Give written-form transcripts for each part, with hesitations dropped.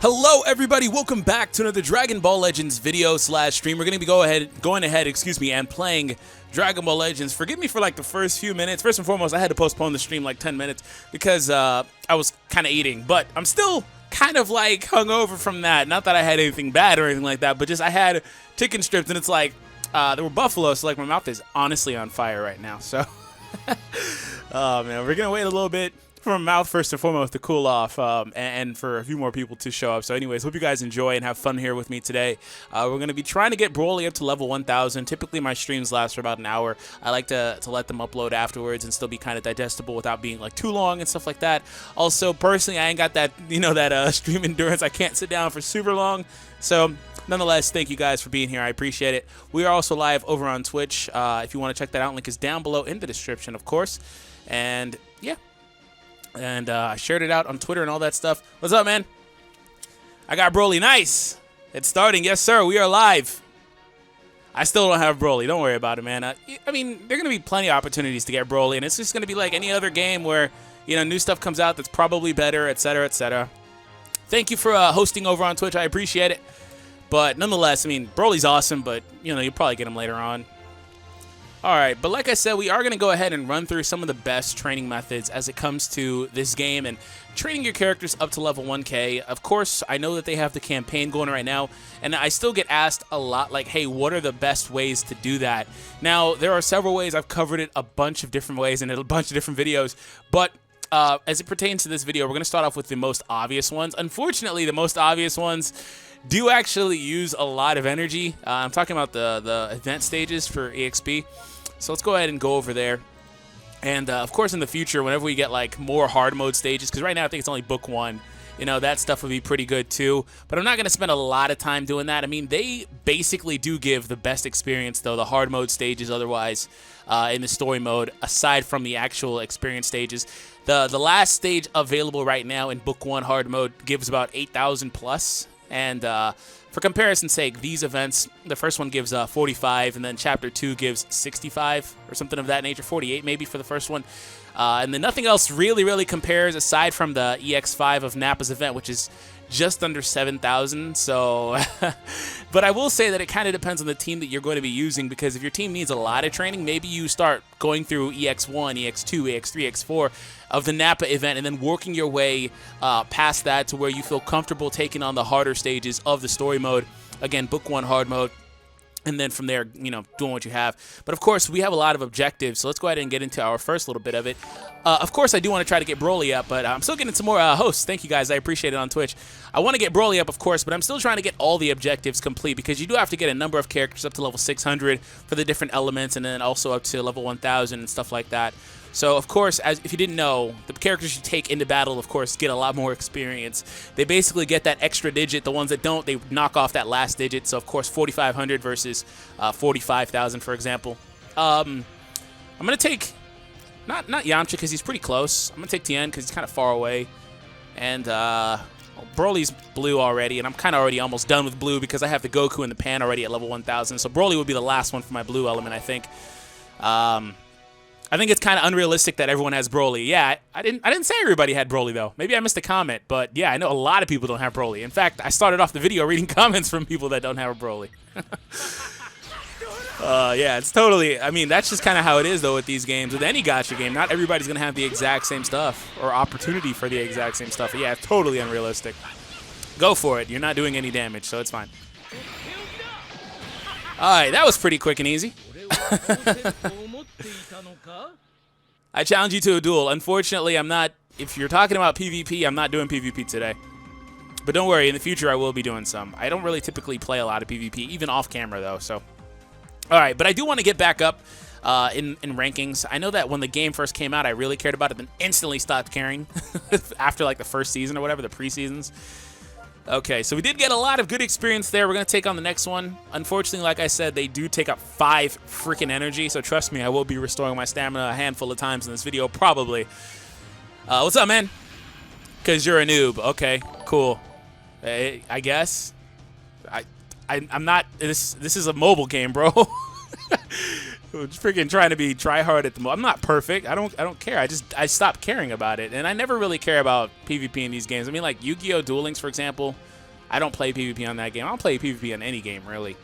Hello everybody, welcome back to another Dragon Ball Legends video slash stream. We're going to be going ahead, and playing Dragon Ball Legends. Forgive me for like the first few minutes. First and foremost, I had to postpone the stream like 10 minutes because I was kind of eating, but I'm still kind of like hungover from that. Not that I had anything bad or anything like that, but just I had chicken strips and it's like there were buffalo, so like my mouth is honestly on fire right now. So oh man, we're going to wait a little bit for my mouth first and foremost to cool off and for a few more people to show up. So anyways, hope you guys enjoy and have fun here with me today. We're going to be trying to get Broly up to level 1000. Typically my streams last for about an hour. I like to let them upload afterwards and still be kind of digestible without being like too long and stuff like that. Also, personally, I ain't got that, that stream endurance. I can't sit down for super long. So nonetheless, thank you guys for being here. I appreciate it. We are also live over on Twitch. If you want to check that out, link is down below in the description, of course. And yeah. And I shared it out on Twitter and all that stuff. What's up, man? I got Broly. Nice. It's starting. Yes, sir. We are live. I still don't have Broly. Don't worry about it, man. I mean, there are going to be plenty of opportunities to get Broly, and it's just going to be like any other game where, new stuff comes out that's probably better, etc., etc. Thank you for hosting over on Twitch. I appreciate it. But nonetheless, I mean, Broly's awesome, but, you'll probably get him later on. Alright, but like I said, we are going to go ahead and run through some of the best training methods as it comes to this game and training your characters up to level 1K. Of course, I know that they have the campaign going right now, and I still get asked a lot like, hey, what are the best ways to do that? Now, there are several ways. I've covered it a bunch of different ways in a bunch of different videos, but as it pertains to this video, we're going to start off with the most obvious ones. Unfortunately, the most obvious ones do actually use a lot of energy. I'm talking about the event stages for EXP. So let's go ahead and go over there. And of course, in the future, whenever we get like more hard mode stages, because right now I think it's only book 1, that stuff would be pretty good too. But I'm not going to spend a lot of time doing that. I mean, they basically do give the best experience, though, the hard mode stages otherwise in the story mode, aside from the actual experience stages. The last stage available right now in book 1 hard mode gives about 8,000 plus. And for comparison's sake, these events, the first one gives 45, and then Chapter 2 gives 65, or something of that nature, 48 maybe for the first one. And then nothing else really compares aside from the EX5 of Nappa's event, which is just under 7,000. So, but I will say that it kind of depends on the team that you're going to be using, because if your team needs a lot of training, maybe you start going through EX1, EX2, EX3, EX4 of the Nappa event, and then working your way past that to where you feel comfortable taking on the harder stages of the story mode. Again, book 1 hard mode. And then from there, doing what you have. But of course, we have a lot of objectives, so let's go ahead and get into our first little bit of it. Of course, I do want to try to get Broly up, but I'm still getting some more hosts. Thank you, guys. I appreciate it on Twitch. I want to get Broly up, of course, but I'm still trying to get all the objectives complete, because you do have to get a number of characters up to level 600 for the different elements, and then also up to level 1000 and stuff like that. So, of course, if you didn't know, the characters you take into battle, of course, get a lot more experience. They basically get that extra digit. The ones that don't, they knock off that last digit. So, of course, 4,500 versus 45,000, for example. I'm going to take, not Yamcha, because he's pretty close. I'm going to take Tien, because he's kind of far away. And Broly's blue already, and I'm kind of already almost done with blue, because I have the Goku and the Pan already at level 1,000. So, Broly would be the last one for my blue element, I think. I think it's kind of unrealistic that everyone has Broly. Yeah, I didn't say everybody had Broly, though. Maybe I missed a comment, but yeah, I know a lot of people don't have Broly. In fact, I started off the video reading comments from people that don't have a Broly. Yeah, it's totally, I mean, that's just kind of how it is, though, with these games. With any gacha game, not everybody's going to have the exact same stuff or opportunity for the exact same stuff. But yeah, it's totally unrealistic. Go for it. You're not doing any damage, so it's fine. All right, that was pretty quick and easy. I challenge you to a duel. Unfortunately, I'm not, if you're talking about PvP, I'm not doing PvP today. But don't worry, in the future I will be doing some. I don't really typically play a lot of PvP, even off camera though, so. Alright, but I do want to get back up in rankings. I know that when the game first came out, I really cared about it, then instantly stopped caring after like the first season or whatever, the pre-seasons. Okay, so we did get a lot of good experience there. We're going to take on the next one. Unfortunately, like I said, they do take up 5 freaking energy, so trust me, I will be restoring my stamina a handful of times in this video, probably. What's up, man? Because you're a noob. Okay, cool. I guess. I'm not... This is a mobile game, bro. freaking trying to be try hard at the moment. I'm not perfect. I don't care. I stopped caring about it, and I never really care about PvP in these games. I mean, like Yu-Gi-Oh! Duel Links, for example. I don't play PvP on that game. I don't play PvP on any game really.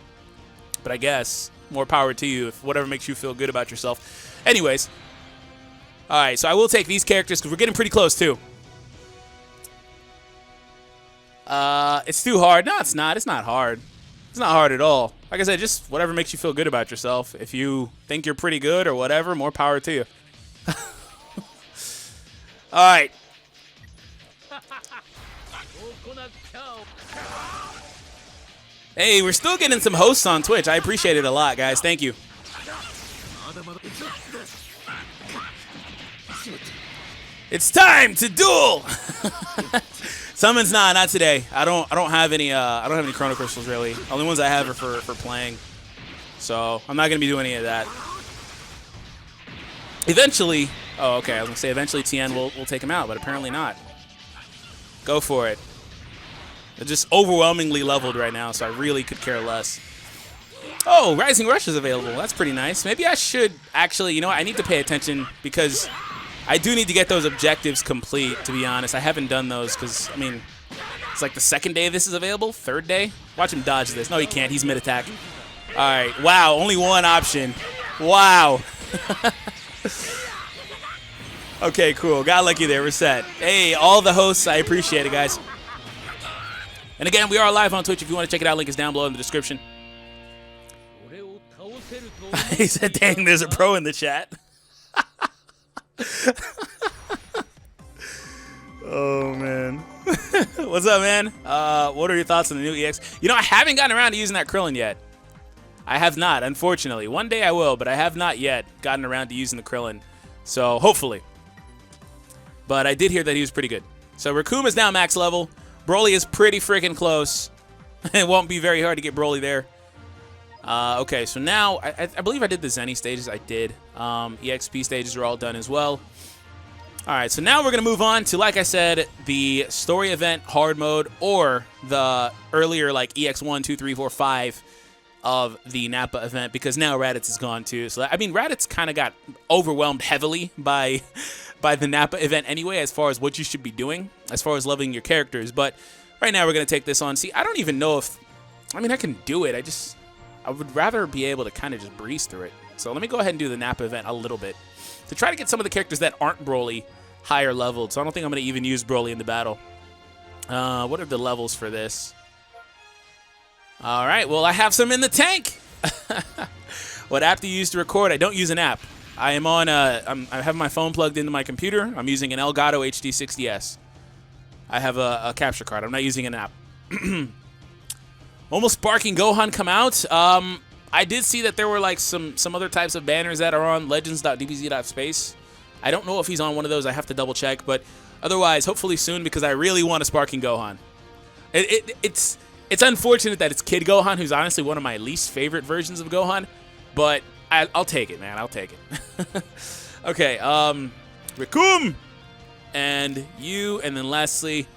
But I guess more power to you if whatever makes you feel good about yourself. Anyways, all right. So I will take these characters because we're getting pretty close too. It's too hard. No, it's not. It's not hard. It's not hard at all. Like I said, just whatever makes you feel good about yourself. If you think you're pretty good or whatever, more power to you. All right. Hey, we're still getting some hosts on Twitch. I appreciate it a lot, guys. Thank you. It's time to duel. Summons, nah, not today. I don't have any chrono crystals really. Only ones I have are for playing. So I'm not gonna be doing any of that. Eventually, oh okay, I was gonna say eventually Tien will take him out, but apparently not. Go for it. They're just overwhelmingly leveled right now, so I really could care less. Oh, Rising Rush is available. That's pretty nice. Maybe I should actually, you know what, I need to pay attention because I do need to get those objectives complete, to be honest. I haven't done those because, I mean, it's like the second day this is available, third day. Watch him dodge this. No, he can't. He's mid-attack. All right. Wow, only one option. Wow. Okay, cool. Got lucky there. We're set. Hey, all the hosts, I appreciate it, guys. And again, we are live on Twitch. If you want to check it out, link is down below in the description. He said, dang, there's a pro in the chat. Oh, man. What's up, man? What are your thoughts on the new EX? You know, I haven't gotten around to using that Krillin yet. I have not, unfortunately. One day I will, but I have not yet gotten around to using the Krillin. So, hopefully. But I did hear that he was pretty good. So, Raccoon is now max level. Broly is pretty freaking close. It won't be very hard to get Broly there. Okay, so now, I believe I did the Zenny stages. I did. EXP stages are all done as well. Alright, so now we're going to move on to, like I said, the story event hard mode or the earlier, like, EX1, 2, 3, 4, 5 of the Nappa event because now Raditz is gone too. So, I mean, Raditz kind of got overwhelmed heavily by the Nappa event anyway as far as what you should be doing, as far as leveling your characters. But right now we're going to take this on. See, I don't even know if... I mean, I can do it. I would rather be able to kind of just breeze through it. So let me go ahead and do the Nappa event a little bit to try to get some of the characters that aren't Broly higher leveled. So I don't think I'm going to even use Broly in the battle. What are the levels for this? All right, well, I have some in the tank. What app do you use to record? I don't use an app. I am on I have my phone plugged into my computer. I'm using an Elgato HD60S. I have a capture card. I'm not using an app. Almost Sparking Gohan come out. I did see that there were like some other types of banners that are on legends.dbz.space. I don't know if he's on one of those. I have to double check, but otherwise, hopefully soon because I really want a Sparking Gohan. It's unfortunate that it's Kid Gohan, who's honestly one of my least favorite versions of Gohan, but I'll take it, man. I'll take it. Okay, Rikum, and you, and then lastly,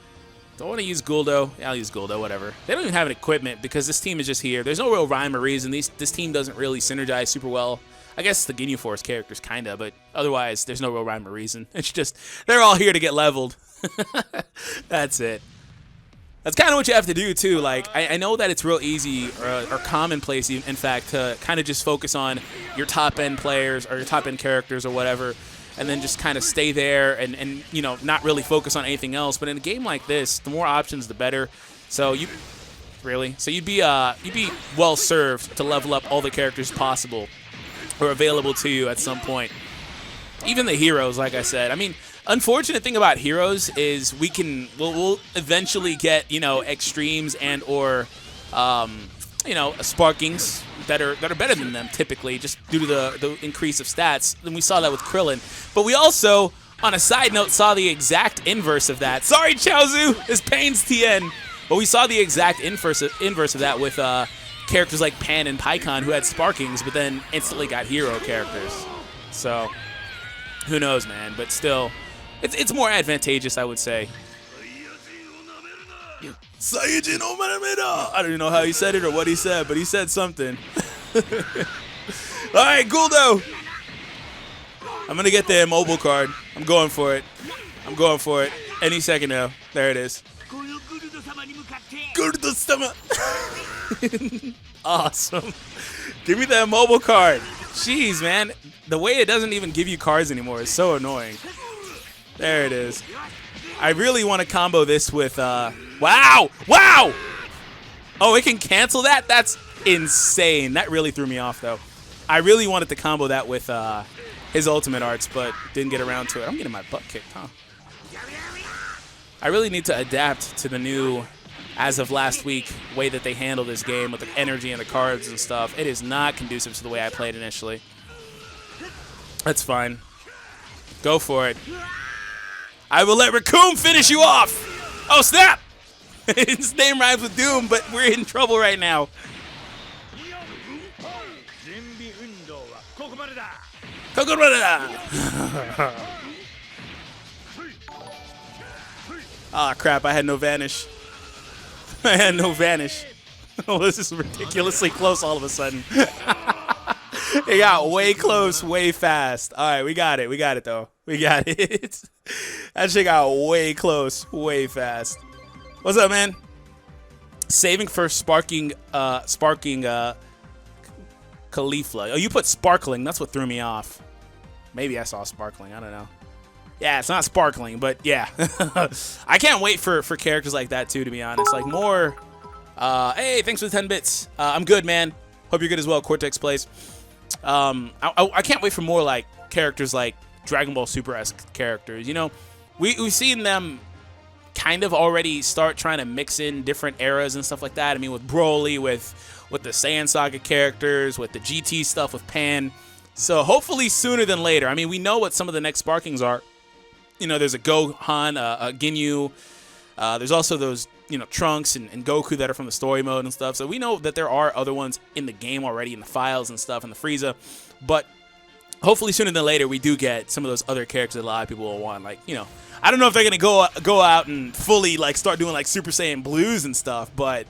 don't want to use Guldo. Yeah, I'll use Guldo, whatever. They don't even have an equipment because this team is just here. There's no real rhyme or reason. This team doesn't really synergize super well. I guess the Ginyu Force characters kind of, but otherwise, there's no real rhyme or reason. It's just, they're all here to get leveled. That's it. That's kind of what you have to do, too. Like, I know that it's real easy or commonplace, in fact, to kind of just focus on your top-end players or your top-end characters or whatever, and then just kind of stay there and you know, not really focus on anything else. But in a game like this, the more options, the better. So you'd be well served to level up all the characters possible or available to you at some point. Even the heroes, like I said. I mean, unfortunate thing about heroes is we'll eventually get, you know, extremes and or you know, sparkings that are better than them typically, just due to the increase of stats. And we saw that with Krillin. But we also, on a side note, saw the exact inverse of that. Sorry, Chaozu, this pains Tien. But we saw the exact inverse of that with characters like Pan and Pikkon who had sparkings, but then instantly got hero characters. So who knows, man? But still, it's more advantageous, I would say. I don't even know how he said it or what he said, but he said something. All right, Guldo. I'm going to get the immobile card. I'm going for it. I'm going for it. Any second now. There it is. Guldo-sama. Awesome. Give me the immobile card. Jeez, man. The way it doesn't even give you cards anymore is so annoying. There it is. I really want to combo this with, wow! Wow! Oh, it can cancel that? That's insane. That really threw me off, though. I really wanted to combo that with his ultimate arts, but didn't get around to it. I'm getting my butt kicked, huh? I really need to adapt to the new, as of last week, way that they handle this game with the energy and the cards and stuff. It is not conducive to the way I played initially. That's fine. Go for it. I will let Raccoon finish you off. Oh, snap! His name rhymes with Doom, but we're in trouble right now. Ah, crap, I had no vanish. I had no vanish. Oh, this is ridiculously close all of a sudden. It got way close, way fast. All right, we got it. We got it, though. We got it. That shit got way close, way fast. What's up, man? Saving for sparking Caulifla. Oh, you put sparkling. That's what threw me off. Maybe I saw sparkling. I don't know. Yeah, it's not sparkling, but yeah. I can't wait for characters like that, too, to be honest. Like, more... hey, thanks for the 10 bits. I'm good, man. Hope you're good as well. Cortex plays. I can't wait for more, like, characters like Dragon Ball Super-esque characters. You know, we've seen them kind of already start trying to mix in different eras and stuff like that. I mean, with Broly, with the Saiyan Saga characters, with the GT stuff with Pan. So hopefully sooner than later. I mean, we know what some of the next sparkings are. You know, there's a Gohan, a Ginyu. There's also those, you know, Trunks and Goku that are from the story mode and stuff. So we know that there are other ones in the game already, in the files and stuff, and the Frieza. But hopefully sooner than later we do get some of those other characters that a lot of people will want. Like, you know, I don't know if they're going to go out and fully, like, start doing, like, Super Saiyan Blues and stuff, but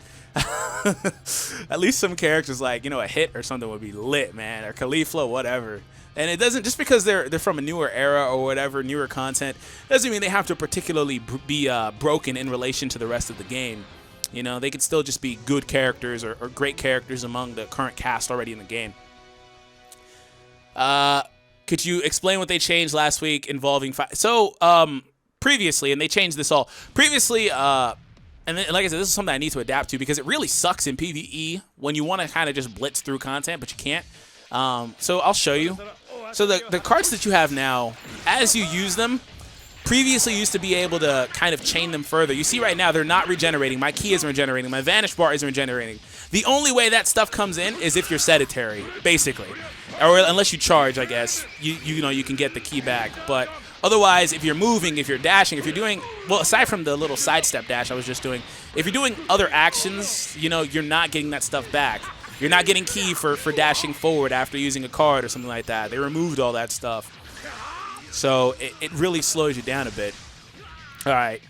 at least some characters like, you know, a Hit or something would be lit, man, or Caulifla, whatever. And it doesn't, just because they're from a newer era or whatever, newer content, doesn't mean they have to particularly be broken in relation to the rest of the game. You know, they could still just be good characters or great characters among the current cast already in the game. Could you explain what they changed last week involving... previously, and they changed this all. Previously, and then, like I said, this is something I need to adapt to because it really sucks in PvE when you want to kind of just blitz through content, but you can't. So I'll show you. So the cards that you have now, as you use them, previously used to be able to kind of chain them further. You see right now, they're not regenerating. My key isn't regenerating. My Vanish bar isn't regenerating. The only way that stuff comes in is if you're sedentary, basically. Or unless you charge, I guess. You know, you can get the key back. But otherwise, if you're moving, if you're dashing, if you're doing... Well, aside from the little sidestep dash I was just doing, if you're doing other actions, you know, you're not getting that stuff back. You're not getting key for dashing forward after using a card or something like that. They removed all that stuff. So it really slows you down a bit. All right.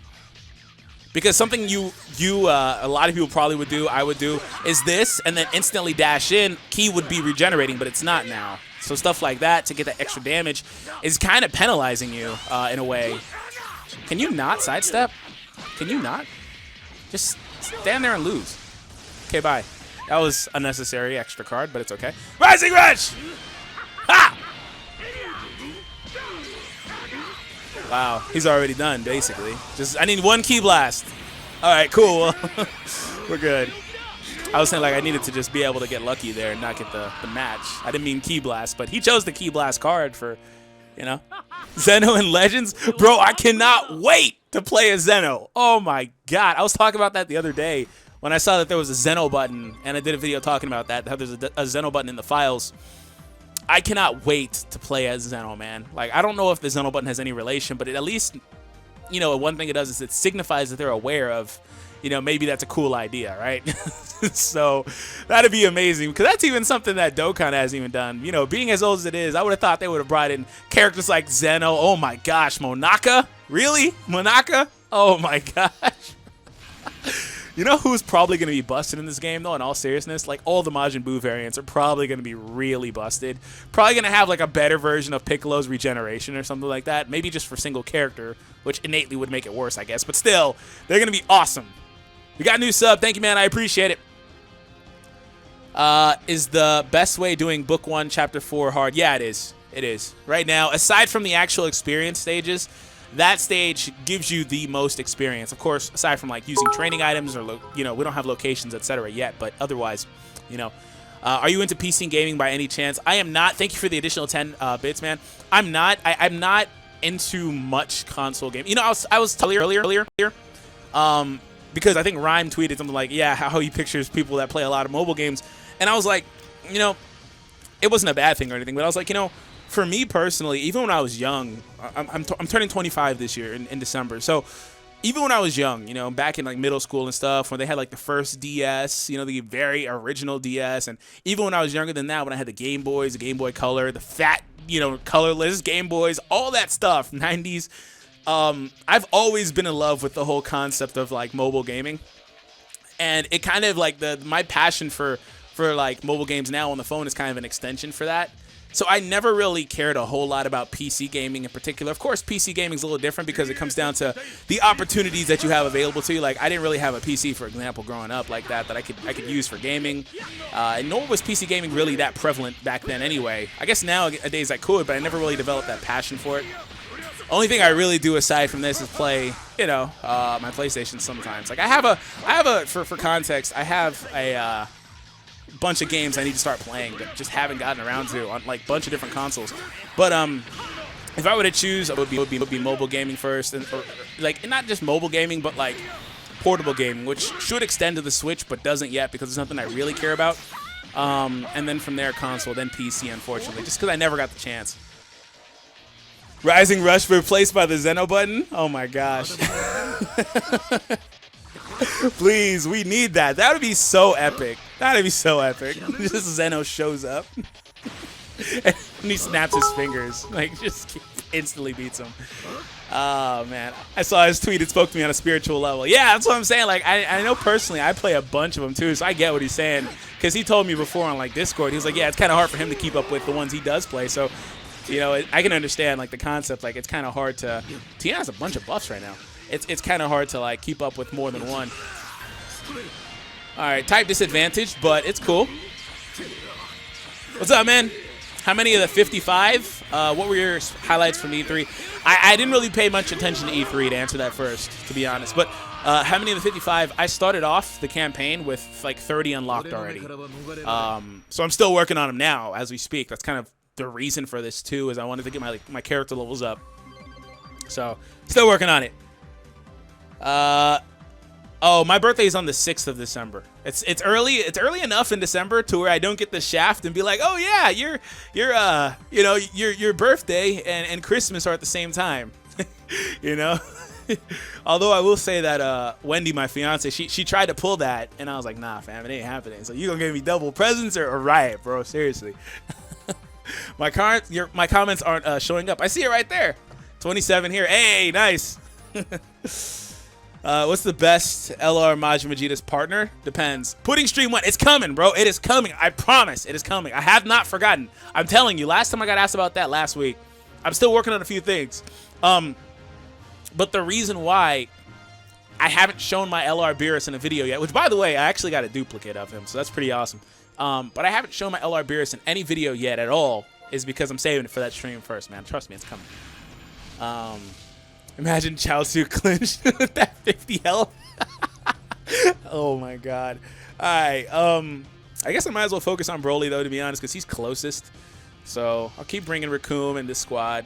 Because something a lot of people probably would do, I would do, is this, and then instantly dash in. Key would be regenerating, but it's not now. So stuff like that to get that extra damage is kind of penalizing you in a way. Can you not sidestep? Can you not? Just stand there and lose. Okay, bye. That was unnecessary extra card, but it's okay. Rising Rush! Ha! Wow, he's already done, basically. Just I need one Key Blast. All right, cool. We're good. I was saying, like, I needed to just be able to get lucky there and not get the match. I didn't mean Key Blast, but he chose the Key Blast card for, you know. Zeno and Legends? Bro, I cannot wait to play a Zeno. Oh, my God. I was talking about that the other day when I saw that there was a Zeno button, and I did a video talking about that, how there's a Zeno button in the files. I cannot wait to play as Zeno, man. Like, I don't know if the Zeno button has any relation, but it at least, you know, one thing it does is it signifies that they're aware of, you know, maybe that's a cool idea, right? So that'd be amazing, because that's even something that Dokkan hasn't even done. You know, being as old as it is, I would have thought they would have brought in characters like Zeno. Oh my gosh, Monaka? Really? Monaka? Oh my gosh. You know who's probably going to be busted in this game, though, in all seriousness? Like, all the Majin Buu variants are probably going to be really busted. Probably going to have, like, a better version of Piccolo's regeneration or something like that. Maybe just for single character, which innately would make it worse, I guess. But still, they're going to be awesome. We got a new sub. Thank you, man. I appreciate it. Is the best way doing Book 1, Chapter 4 hard? Yeah, it is. It is. Right now, aside from the actual experience stages, that stage gives you the most experience. Of course, aside from like using training items or, you know, we don't have locations, etc. yet, but otherwise, you know. Are you into PC gaming by any chance? I am not. Thank you for the additional 10 bits, man. I'm not. I'm not into much console game. You know, I was telling you earlier, because I think Rhyme tweeted something like, yeah, how he pictures people that play a lot of mobile games. And I was like, you know, it wasn't a bad thing or anything, but I was like, you know, for me personally, even when I was young, I'm turning 25 this year in December. So even when I was young, you know, back in like middle school and stuff, when they had like the first DS, you know, the very original DS, and even when I was younger than that, when I had the Game Boys, the Game Boy Color, the fat, you know, colorless Game Boys, all that stuff, 90s, I've always been in love with the whole concept of like mobile gaming. And it kind of like my passion for like mobile games now on the phone is kind of an extension for that. So I never really cared a whole lot about PC gaming in particular. Of course, PC gaming is a little different because it comes down to the opportunities that you have available to you. Like, I didn't really have a PC, for example, growing up like that I could use for gaming. And nor was PC gaming really that prevalent back then anyway. I guess nowadays I could, but I never really developed that passion for it. Only thing I really do aside from this is play, you know, my PlayStation sometimes. Like, for context, I have a bunch of games I need to start playing but just haven't gotten around to on like a bunch of different consoles. But if I were to choose, it would be mobile gaming first, and like not just mobile gaming but like portable gaming, which should extend to the Switch but doesn't yet because it's nothing I really care about. And then from there console, then PC, unfortunately, just because I never got the chance. Rising Rush replaced by the Zeno button? Oh my gosh. Please, we need that. That would be so epic. That would be so epic. Just Zeno shows up. And he snaps his fingers. Like, just instantly beats him. Oh, man. I saw his tweet. It spoke to me on a spiritual level. Yeah, that's what I'm saying. Like, I know personally I play a bunch of them, too, so I get what he's saying. Because he told me before on, like, Discord, he was like, yeah, it's kind of hard for him to keep up with the ones he does play. So, you know, I can understand, like, the concept. Like, it's kind of hard to... Tiana has a bunch of buffs right now. It's kind of hard to, like, keep up with more than one. All right, type disadvantage, but it's cool. What's up, man? How many of the 55? What were your highlights from E3? I didn't really pay much attention to E3 to answer that first, to be honest. But how many of the 55? I started off the campaign with, like, 30 unlocked already. So I'm still working on them now as we speak. That's kind of the reason for this, too, is I wanted to get my character levels up. So, still working on it. Oh, my birthday is on the 6th of December. It's early. It's early enough in December to where I don't get the shaft and be like, oh yeah, your birthday and Christmas are at the same time. You know. Although I will say that Wendy, my fiance, she tried to pull that, and I was like, nah, fam, it ain't happening. So you gonna give me double presents or riot, bro? Seriously. My comments aren't showing up. I see it right there. 27 here. Hey, nice. What's the best LR Majin Vegeta's partner? Depends. Pudding Stream 1. It's coming, bro. It is coming. I promise. It is coming. I have not forgotten. I'm telling you. Last time I got asked about that last week. I'm still working on a few things. But the reason why I haven't shown my LR Beerus in a video yet, which, by the way, I actually got a duplicate of him, so that's pretty awesome. But I haven't shown my LR Beerus in any video yet at all, is because I'm saving it for that stream first, man. Trust me, it's coming. Imagine Chaozu clinched with that 50 health. Oh my god. Alright, I guess I might as well focus on Broly, though, to be honest, because he's closest. So I'll keep bringing Raccoon in this squad.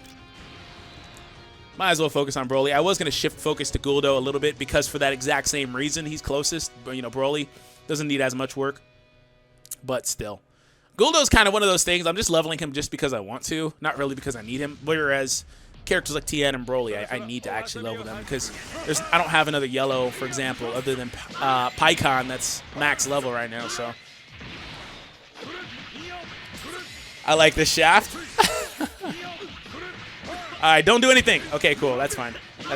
Might as well focus on Broly. I was going to shift focus to Guldo a little bit because for that exact same reason, he's closest. But, you know, Broly doesn't need as much work. But still. Guldo's kind of one of those things. I'm just leveling him just because I want to, not really because I need him. Whereas characters like Tien and Broly, I need to actually level them because I don't have another yellow, for example, other than Pikkon that's max level right now. So I like this shaft. All right, don't do anything. Okay, cool. That's fine.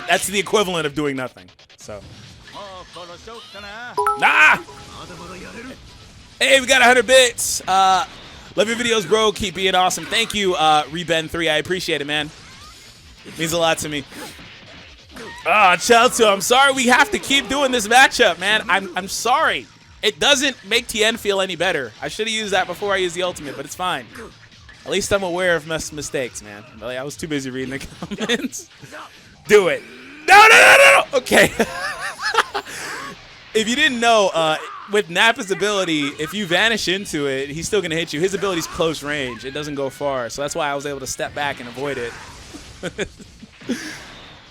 That's the equivalent of doing nothing. So Nah! Hey, we got 100 bits. Love your videos, bro. Keep being awesome. Thank you, Reben3. I appreciate it, man. Means a lot to me. Oh, Chelsea, I'm sorry we have to keep doing this matchup, man. I'm sorry. It doesn't make Tien feel any better. I should have used that before I used the ultimate, but it's fine. At least I'm aware of mistakes, man. I was too busy reading the comments. Do it. No. Okay. If you didn't know, with Nappa's ability, if you vanish into it, he's still going to hit you. His ability's close range. It doesn't go far. So that's why I was able to step back and avoid it.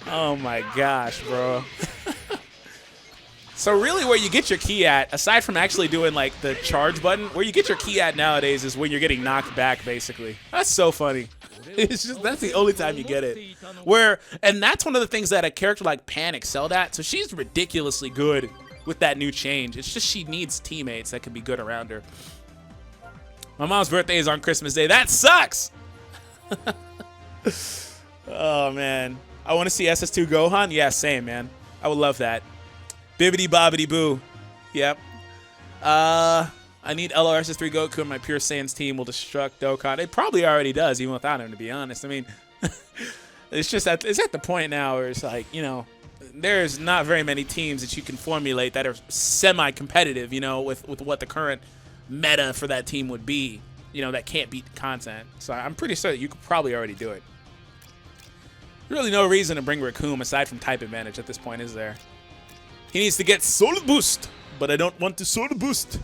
Oh, my gosh, bro. So really where you get your key at, aside from actually doing like the charge button, where you get your key at nowadays is when you're getting knocked back, basically. That's so funny. It's just, that's the only time you get it. And that's one of the things that a character like Pan excelled at. So she's ridiculously good with that new change. It's just she needs teammates that can be good around her. My mom's birthday is on Christmas Day. That sucks! Oh, man. I want to see SS2 Gohan? Yeah, same, man. I would love that. Bibbidi bobbidi boo. Yep. I need LRSS3 Goku and my Pure Saiyans team will destruct Dokkan. It probably already does, even without him, to be honest. I mean, it's just that it's at the point now where it's like, you know, there's not very many teams that you can formulate that are semi-competitive, you know, with what the current meta for that team would be, you know, that can't beat content. So I'm pretty sure that you could probably already do it. Really no reason to bring Raccoon aside from type advantage at this point, is there? He needs to get Soul Boost, but I don't want to Soul Boost.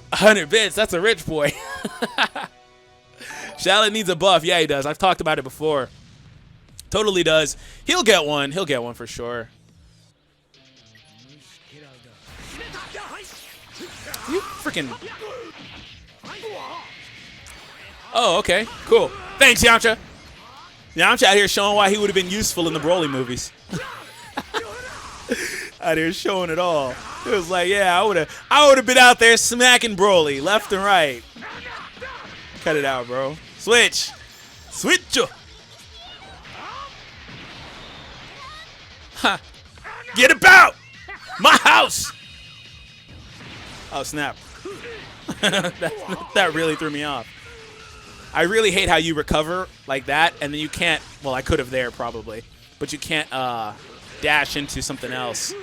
100 bits, that's a rich boy. Charlotte needs a buff. Yeah, he does. I've talked about it before. Totally does. He'll get one. He'll get one for sure. You freaking... Oh, okay. Cool. Thanks, Yamcha. Yamcha out here showing why he would have been useful in the Broly movies. Out here showing it all. It was like, yeah, I would have been out there smacking Broly left and right. Cut it out, bro. Switch. Switch. Huh. Get about my house. Oh, snap. that really threw me off. I really hate how you recover like that, and then you can't, well, I could have there probably, but you can't dash into something else.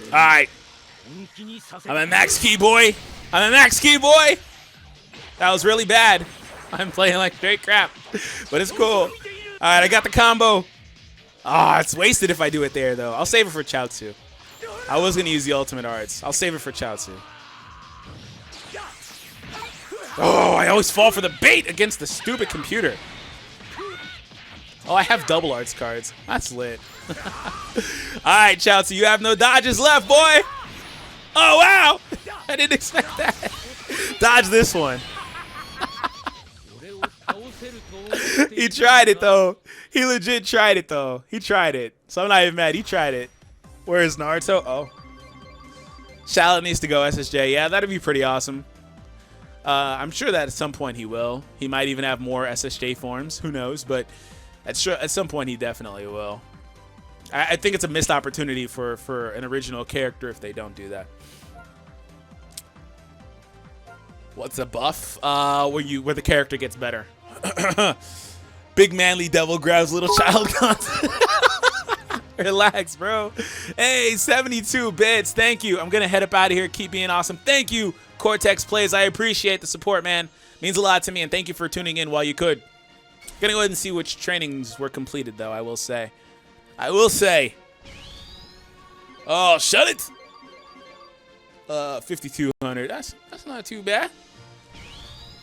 All right. I'm a max key boy. I'm a max key boy. That was really bad. I'm playing like straight crap, but it's cool. All right, I got the combo. Ah, it's wasted if I do it there, though. I'll save it for Chaozu. I was going to use the ultimate arts. I'll save it for Chaozu. Oh, I always fall for the bait against the stupid computer. Oh, I have double arts cards. That's lit. All right, Chaozu, you have no dodges left, boy. Oh, wow. I didn't expect that. Dodge this one. He tried it, though. He legit tried it, though. He tried it. So I'm not even mad. He tried it. Where is Naruto? Oh. Charlotte needs to go SSJ. Yeah, that'd be pretty awesome. I'm sure that at some point he will. He might even have more SSJ forms. Who knows? But at some point he definitely will. I think it's a missed opportunity for an original character if they don't do that. What's a buff? Where the character gets better. Big manly devil grabs little child content. Relax, bro. Hey, 72 bits. Thank you. I'm going to head up out of here. Keep being awesome. Thank you, Cortex Plays. I appreciate the support, man. Means a lot to me, and thank you for tuning in while you could. Going to go ahead and see which trainings were completed, though, I will say. Oh, shut it. 5,200. That's not too bad.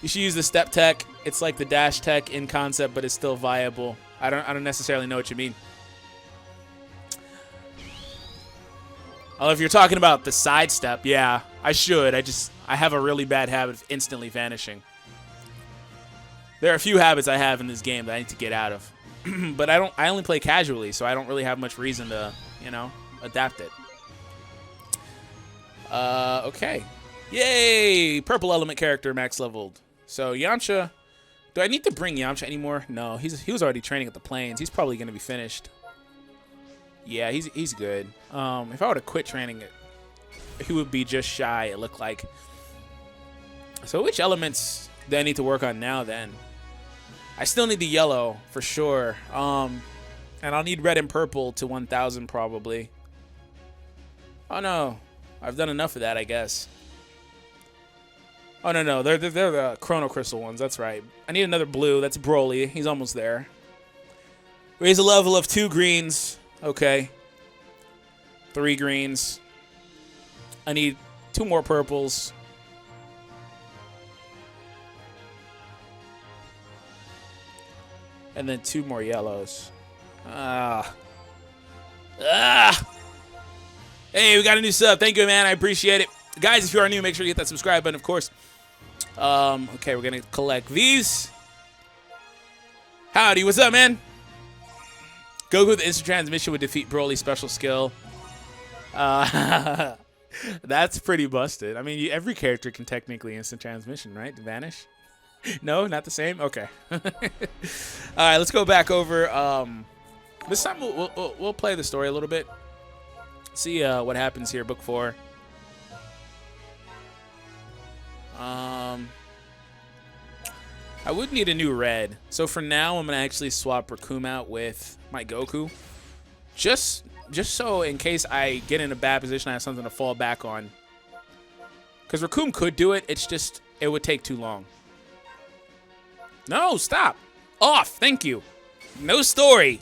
You should use the step tech. It's like the dash tech in concept, but it's still viable. I don't necessarily know what you mean. Oh, if you're talking about the sidestep, yeah, I should. I have a really bad habit of instantly vanishing. There are a few habits I have in this game that I need to get out of. But I only play casually, so I don't really have much reason to, you know, adapt it. Okay. Yay! Purple element character max leveled. So Yamcha, do I need to bring Yamcha anymore? No, he was already training at the plains. He's probably going to be finished. Yeah, he's good. If I were to quit training it, he would be just shy, it looked like. So which elements do I need to work on now then? I still need the yellow for sure. And I'll need red and purple to 1000 probably. Oh no, I've done enough of that, I guess. Oh no, they're the Chrono Crystal ones, that's right. I need another blue, that's Broly, he's almost there. Raise a level of 2 greens, okay. 3 greens. I need 2 more purples. And then 2 more yellows. Hey, we got a new sub. Thank you, man. I appreciate it. Guys, if you are new, make sure you hit that subscribe button, of course. Okay, we're going to collect these. Howdy, what's up, man? Goku with instant transmission would defeat Broly's special skill. That's pretty busted. I mean, every character can technically instant transmission, right? To vanish? No, not the same? Okay. All right, let's go back over. This time we'll play the story a little bit. See what happens here, book 4. I would need a new red. So for now, I'm going to actually swap Raccoon out with my Goku. Just so in case I get in a bad position, I have something to fall back on. Because Raccoon could do it. It's just, it would take too long. No, stop. Off. Thank you. No story.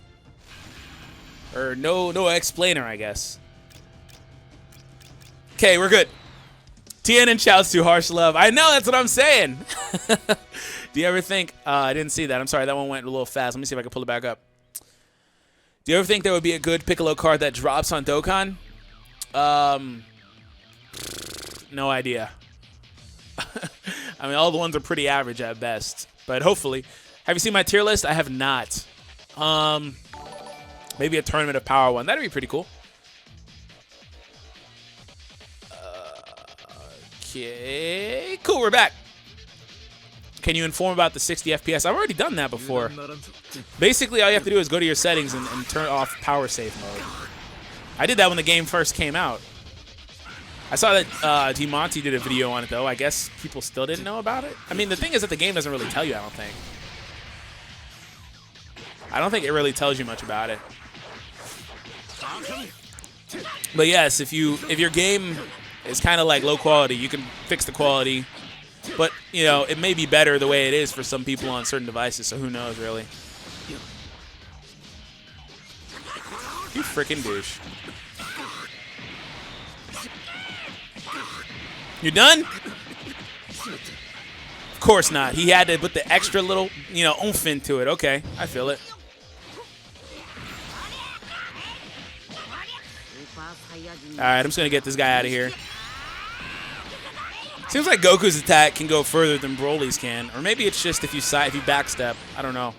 Or no explainer, I guess. Okay, we're good. TNN shouts to harsh love. I know, that's what I'm saying. Do you ever think... I didn't see that. I'm sorry, that one went a little fast. Let me see if I can pull it back up. Do you ever think there would be a good Piccolo card that drops on Dokkan? No idea. I mean, all the ones are pretty average at best. But hopefully. Have you seen my tier list? I have not. Maybe a Tournament of Power one. That'd be pretty cool. Okay. Cool, we're back. Can you inform about the 60 FPS? I've already done that before. Basically, all you have to do is go to your settings and turn off power save mode. I did that when the game first came out. I saw that DeMonty did a video on it, though. I guess people still didn't know about it. I mean, the thing is that the game doesn't really tell you, I don't think. I don't think it really tells you much about it. But yes, if your game is kind of like low quality, you can fix the quality. But, you know, it may be better the way it is for some people on certain devices, so who knows, really. You freaking douche. You done? Of course not. He had to put the extra little, you know, oomph into it. Okay, I feel it. Alright, I'm just going to get this guy out of here. Seems like Goku's attack can go further than Broly's can. Or maybe it's just if you backstep. I don't know.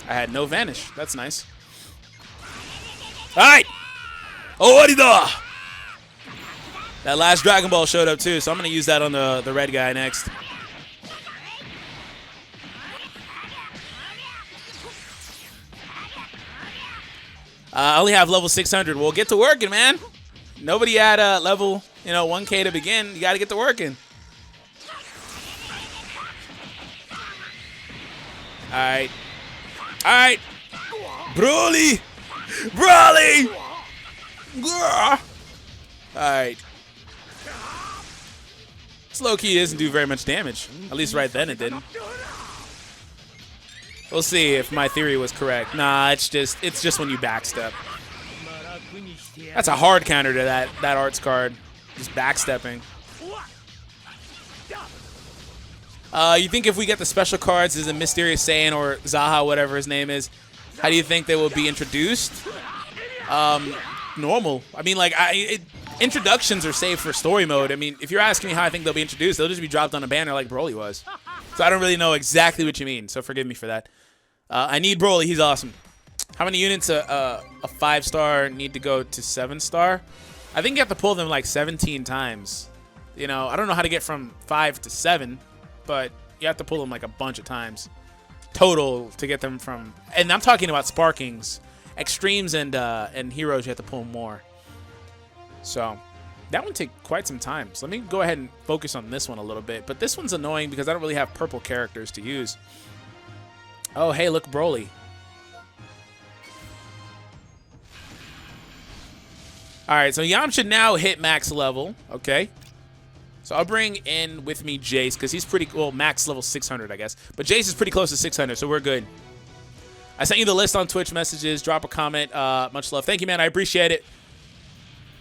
I had no vanish. That's nice. Alright! Owarida! That last Dragon Ball showed up too, so I'm going to use that on the red guy next. I only have level 600. Well, get to working, man. Nobody had level, 1K to begin. You got to get to working. All right. All right. Broly. Broly. All right. This low-key doesn't do very much damage. At least right then it didn't. We'll see if my theory was correct. Nah, it's just when you backstep. That's a hard counter to that arts card. Just backstepping. You think if we get the special cards as a Mysterious Saiyan or Zaha, whatever his name is, how do you think they will be introduced? Normal. I mean, like, introductions are saved for story mode. I mean, if you're asking me how I think they'll be introduced, they'll just be dropped on a banner like Broly was. So I don't really know exactly what you mean, so forgive me for that. I need Broly. He's awesome. How many units a 5-star need to go to 7-star? I think you have to pull them like 17 times. You know, I don't know how to get from 5 to 7, but you have to pull them like a bunch of times total to get them from. And I'm talking about sparkings, extremes, and heroes. You have to pull more. So that would take quite some time. So let me go ahead and focus on this one a little bit. But this one's annoying because I don't really have purple characters to use. Oh, hey, look, Broly. All right, so Yam should now hit max level. Okay. So I'll bring in with me Jace because he's pretty well, max level 600, I guess. But Jace is pretty close to 600, so we're good. I sent you the list on Twitch messages. Drop a comment. Much love. Thank you, man. I appreciate it.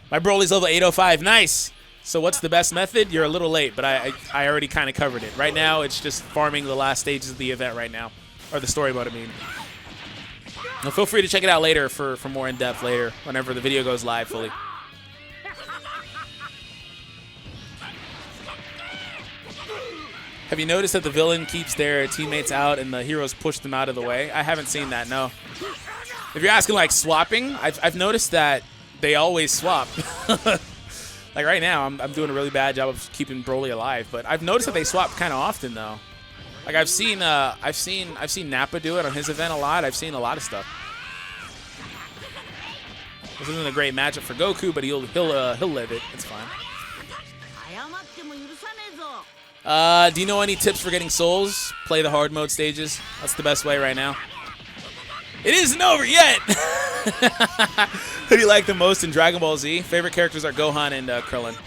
My Broly's level 805. Nice. So what's the best method? You're a little late, but I already kind of covered it. Right now, it's just farming the last stages of the event right now. Or the story mode, I mean. Now, feel free to check it out later for more in-depth later, whenever the video goes live fully. Have you noticed that the villain keeps their teammates out and the heroes push them out of the way? I haven't seen that, no. If you're asking, like, swapping, I've noticed that they always swap. Like, right now, I'm doing a really bad job of keeping Broly alive, but I've noticed that they swap kind of often, though. Like, I've seen Nappa do it on his event a lot. I've seen a lot of stuff. This isn't a great matchup for Goku, but he'll live it. It's fine. Do you know any tips for getting souls? Play the hard mode stages. That's the best way right now. It isn't over yet. Who do you like the most in Dragon Ball Z? Favorite characters are Gohan and Krillin.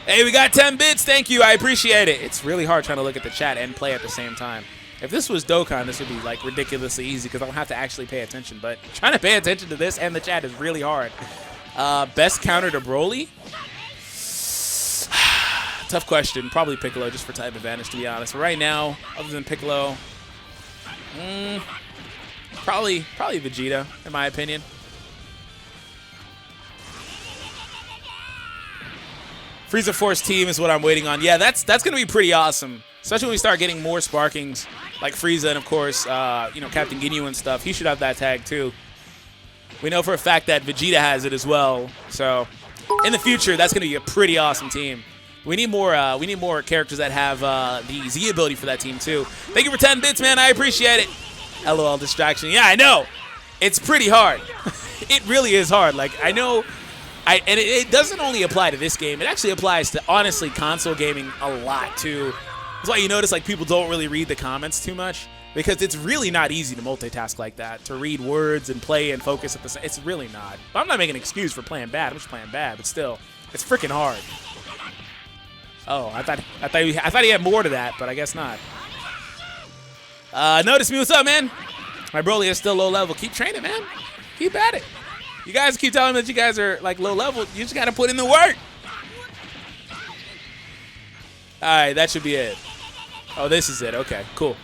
Hey, we got 10 bits. Thank you. I appreciate it. It's really hard trying to look at the chat and play at the same time. If this was Dokkan, this would be like ridiculously easy because I don't have to actually pay attention. But trying to pay attention to this and the chat is really hard. Best counter to Broly? Tough question. Probably Piccolo just for type advantage, to be honest. But right now, other than Piccolo, probably Vegeta, in my opinion. Frieza Force team is what I'm waiting on. Yeah, that's gonna be pretty awesome, especially when we start getting more sparkings like Frieza and of course, you know, Captain Ginyu and stuff. He should have that tag too. We know for a fact that Vegeta has it as well. So in the future, that's gonna be a pretty awesome team. We need more characters that have the Z ability for that team too. Thank you for 10 bits, man. I appreciate it. LOL distraction. Yeah, I know. It's pretty hard. It really is hard. Like, I know. And it doesn't only apply to this game. It actually applies to, honestly, console gaming a lot too. That's why you notice like people don't really read the comments too much because it's really not easy to multitask like that, to read words and play and focus at the same. It's really not. But I'm not making an excuse for playing bad. I'm just playing bad, but still, it's freaking hard. Oh, I thought he had more to that, but I guess not. Notice me, what's up, man? My Broly is still low level. Keep training, man. Keep at it. You guys keep telling me that you guys are like low level. You just gotta put in the work. All right, that should be it. Oh, this is it. Okay, cool.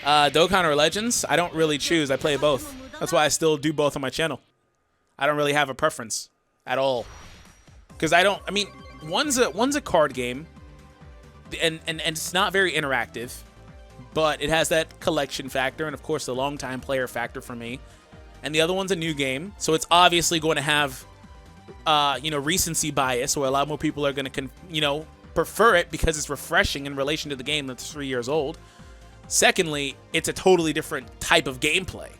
Dokkan or Legends? I don't really choose. I play both. That's why I still do both on my channel. I don't really have a preference at all. Because I mean, one's a card game, and it's not very interactive, but it has that collection factor and of course the long time player factor for me. And the other one's a new game, so it's obviously going to have you know, recency bias, where a lot more people are going to you know, prefer it because it's refreshing in relation to the game that's 3 years old. Secondly, it's a totally different type of gameplay,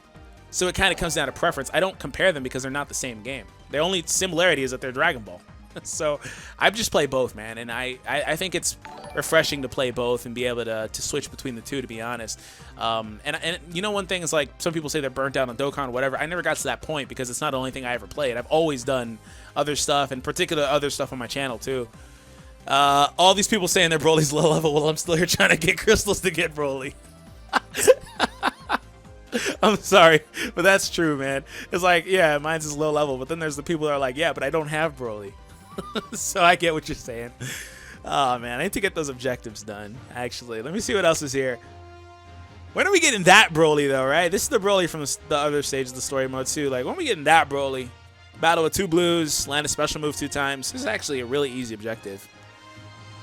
so it kind of comes down to preference. I don't compare them because they're not the same game. The only similarity is that they're Dragon Ball. So I just play both, man, and I think it's refreshing to play both and be able to switch between the two, to be honest. And you know, one thing is like some people say they're burnt out on Dokkan or whatever. I never got to that point because it's not the only thing I ever played. I've always done other stuff, and particular other stuff on my channel too. All these people saying their Broly's low level, well, I'm still here trying to get crystals to get Broly. I'm sorry, but that's true, man. It's like, yeah, mine's is low level, but then there's the people that are like, yeah, but I don't have Broly. So I get what you're saying. Oh, man, I need to get those objectives done, actually. Let me see what else is here. When are we getting that Broly, though, right? This is the Broly from the other stage of the story mode, too. Like, when are we getting that Broly? Battle with 2 blues, land a special move 2 times. This is actually a really easy objective.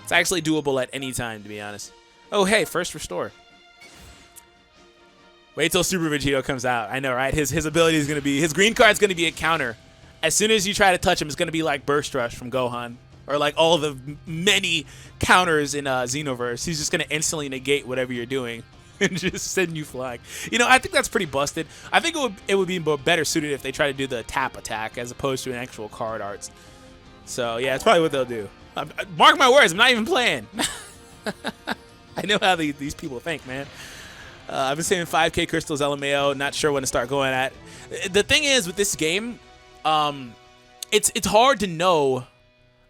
It's actually doable at any time, to be honest. Oh, hey, first restore. Wait till Super Vegito comes out. I know, right? His ability is going to be... His green card's going to be a counter. as soon as you try to touch him, it's going to be like Burst Rush from Gohan. Or like all the many counters in Xenoverse. He's just going to instantly negate whatever you're doing and just send you flying. You know, I think that's pretty busted. I think it would be better suited if they try to do the tap attack as opposed to an actual card arts. So, yeah, that's probably what they'll do. Mark my words, I'm not even playing. I know how these people think, man. I've been saving 5K crystals, LMAO, not sure when to start going at. The thing is, with this game, it's hard to know.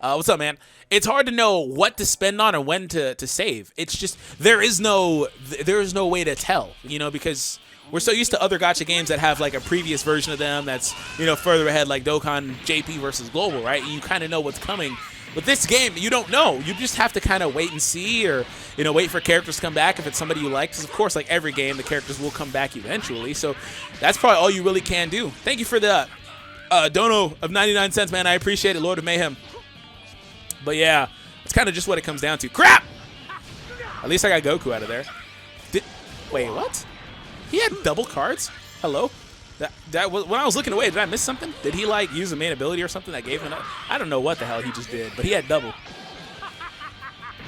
What's up, man? It's hard to know what to spend on or when to save. It's just there is no way to tell, you know, because we're so used to other gacha games that have like a previous version of them that's, you know, further ahead, like Dokkan JP versus Global, right? You kind of know what's coming. With this game, you don't know. You just have to kind of wait and see, or, you know, wait for characters to come back if it's somebody you like. Because, of course, like every game, the characters will come back eventually. So that's probably all you really can do. Thank you for the dono of 99 cents, man. I appreciate it, Lord of Mayhem. But, yeah, it's kind of just what it comes down to. Crap! At least I got Goku out of there. Wait, what? He had double cards? Hello? That was, when I was looking away, did I miss something? Did he like use a main ability or something that gave him? I don't know what the hell he just did, but he had double.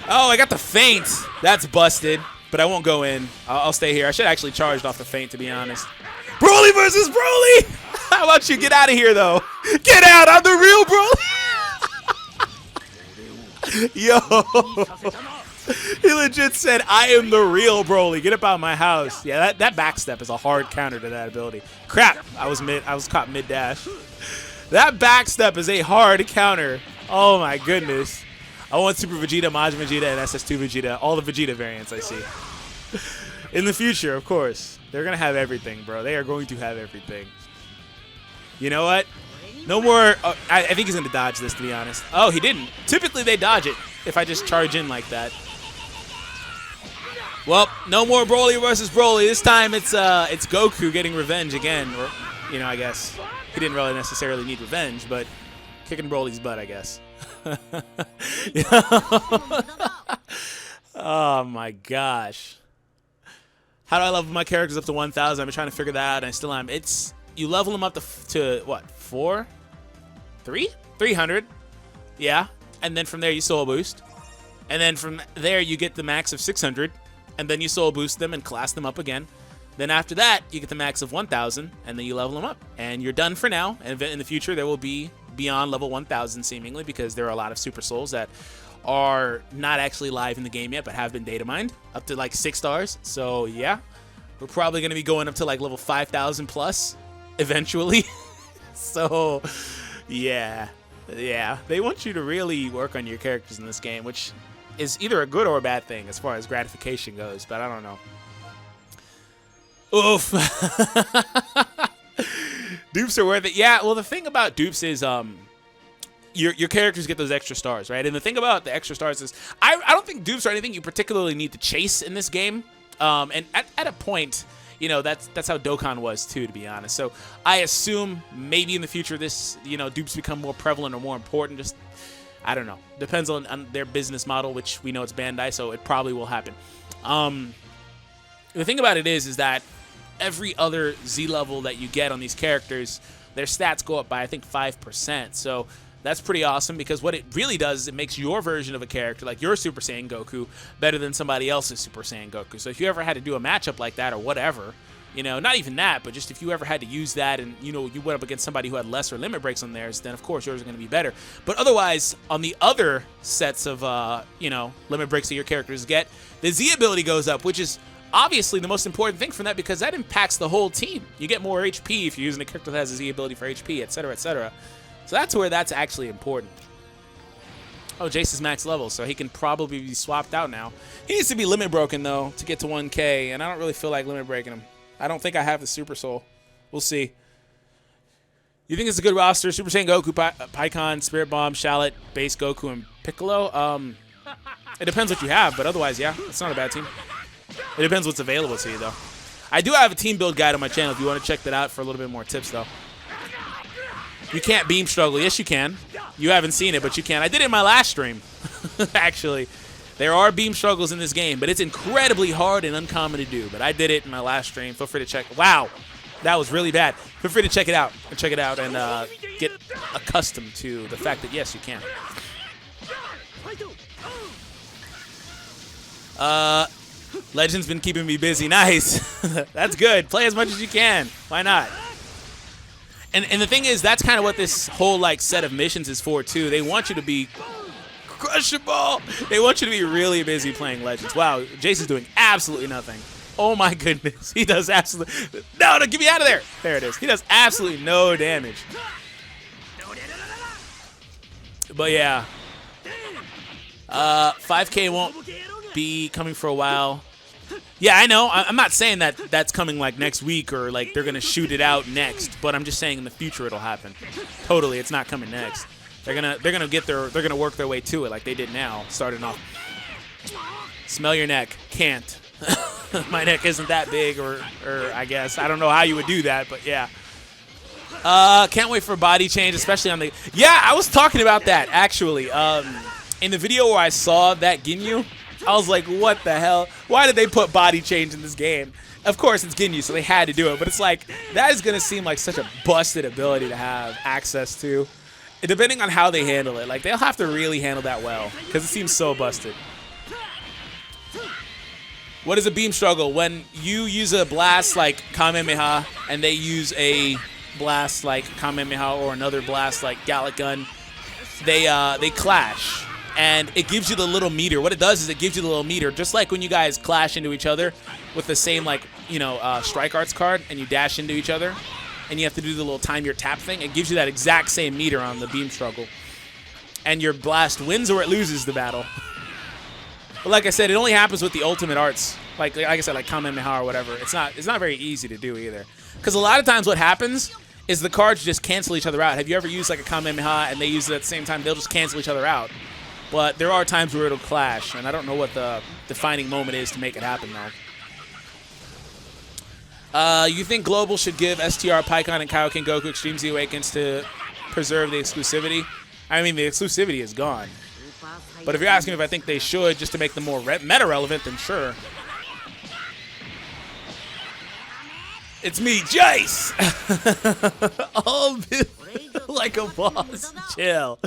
Oh, I got the feint. That's busted, but I won't go in. I'll stay here. I should actually charged off the feint, to be honest. Broly versus Broly. How about you get out of here, though? Get out! I'm the real Broly. Yo. He legit said, I am the real Broly. Get up out of my house. Yeah, that backstep is a hard counter to that ability. Crap. I was caught mid-dash. That backstep is a hard counter. Oh, my goodness. I want Super Vegeta, Majin Vegeta, and SS2 Vegeta. All the Vegeta variants I see. In the future, of course. They're going to have everything, bro. They are going to have everything. You know what? No more. Oh, I think he's going to dodge this, to be honest. Oh, he didn't. Typically, they dodge it if I just charge in like that. Well, no more Broly versus Broly. This time it's Goku getting revenge again. Or, you know, I guess he didn't really necessarily need revenge, but kicking Broly's butt, I guess. Oh my gosh. How do I level my characters up to 1,000? I've been trying to figure that out, and I still am. It's you level them up to what? 300? Yeah, and then from there you soul boost, and then from there you get the max of 600. And then you soul boost them and class them up again. Then after that, you get the max of 1,000, and then you level them up. And you're done for now. And in the future, there will be beyond level 1,000, seemingly, because there are a lot of Super Souls that are not actually live in the game yet, but have been data mined, up to like 6 stars. So, yeah, we're probably going to be going up to like level 5,000 plus eventually. So, yeah. Yeah, they want you to really work on your characters in this game, which is either a good or a bad thing as far as gratification goes, but I don't know. Oof. Dupes are worth it. Yeah, well, the thing about dupes is your characters get those extra stars, right? And the thing about the extra stars is I don't think dupes are anything you particularly need to chase in this game. And at a point, you know, that's how Dokkan was too, to be honest. So I assume maybe in the future this, you know, dupes become more prevalent or more important. Just I don't know. Depends on their business model, which we know it's Bandai, so it probably will happen. The thing about it is that every other Z level that you get on these characters, their stats go up by, I think, 5%. So that's pretty awesome, because what it really does is it makes your version of a character, like your Super Saiyan Goku, better than somebody else's Super Saiyan Goku. So if you ever had to do a matchup like that or whatever, you know, not even that, but just if you ever had to use that and, you know, you went up against somebody who had lesser limit breaks on theirs, then of course yours are going to be better. But otherwise, on the other sets of, you know, limit breaks that your characters get, the Z ability goes up, which is obviously the most important thing from that, because that impacts the whole team. You get more HP if you're using a character that has a Z ability for HP, etc., etc. So that's where that's actually important. Oh, Jace is max level, so he can probably be swapped out now. He needs to be limit broken, though, to get to 1K, and I don't really feel like limit breaking him. I don't think I have the Super Soul. We'll see. You think it's a good roster? Super Saiyan Goku, Pikkon, Spirit Bomb, Shallot, Base Goku, and Piccolo? It depends what you have, but otherwise, yeah, it's not a bad team. It depends what's available to you, though. I do have a team build guide on my channel if you want to check that out for a little bit more tips, though. You can't beam struggle. Yes, you can. You haven't seen it, but you can. I did it in my last stream, actually. There are beam struggles in this game, but it's incredibly hard and uncommon to do. But I did it in my last stream. Feel free to check. Wow. That was really bad. Feel free to check it out. And get accustomed to the fact that, yes, you can. Legend's been keeping me busy. Nice. That's good. Play as much as you can. Why not? And the thing is, that's kind of what this whole like set of missions is for too. They want you to be crushable. They want you to be really busy playing Legends. Wow, Jason's doing absolutely nothing. Oh my goodness, he does absolutely no. Get me out of there. There it is. He does absolutely no damage. But yeah, 5K won't be coming for a while. Yeah, I know. I'm not saying that that's coming like next week or like they're gonna shoot it out next, but I'm just saying in the future it'll happen. Totally, it's not coming next. They're gonna work their way to it like they did now, starting off. Smell your neck. Can't. My neck isn't that big, or I guess I don't know how you would do that, but yeah. Can't wait for body change, especially on the. Yeah, I was talking about that actually. In the video where I saw that Ginyu, I was like, what the hell? Why did they put body change in this game? Of course, it's Ginyu, so they had to do it. But it's like, that is going to seem like such a busted ability to have access to. Depending on how they handle it. Like, they'll have to really handle that well, because it seems so busted. What is a beam struggle? When you use a blast like Kamehameha, and they use a blast like Kamehameha or another blast like Gallic Gun, they clash. And it gives you the little meter. What it does is it gives you the little meter, just like when you guys clash into each other with the same, like, you know, Strike Arts card, and you dash into each other, and you have to do the little time your tap thing. It gives you that exact same meter on the beam struggle. And your blast wins or it loses the battle. But like I said, it only happens with the ultimate arts. Like I said, like Kamehameha or whatever. It's not very easy to do either. Because a lot of times what happens is the cards just cancel each other out. Have you ever used like a Kamehameha and they use it at the same time? They'll just cancel each other out. But there are times where it'll clash, and I don't know what the defining moment is to make it happen though. You think Global should give STR, Pikkon, and Kaioken Goku Extreme Z Awakens to preserve the exclusivity? I mean, the exclusivity is gone. But if you're asking if I think they should just to make them more meta-relevant, then sure. It's me, Jace! Oh, like a boss. Chill.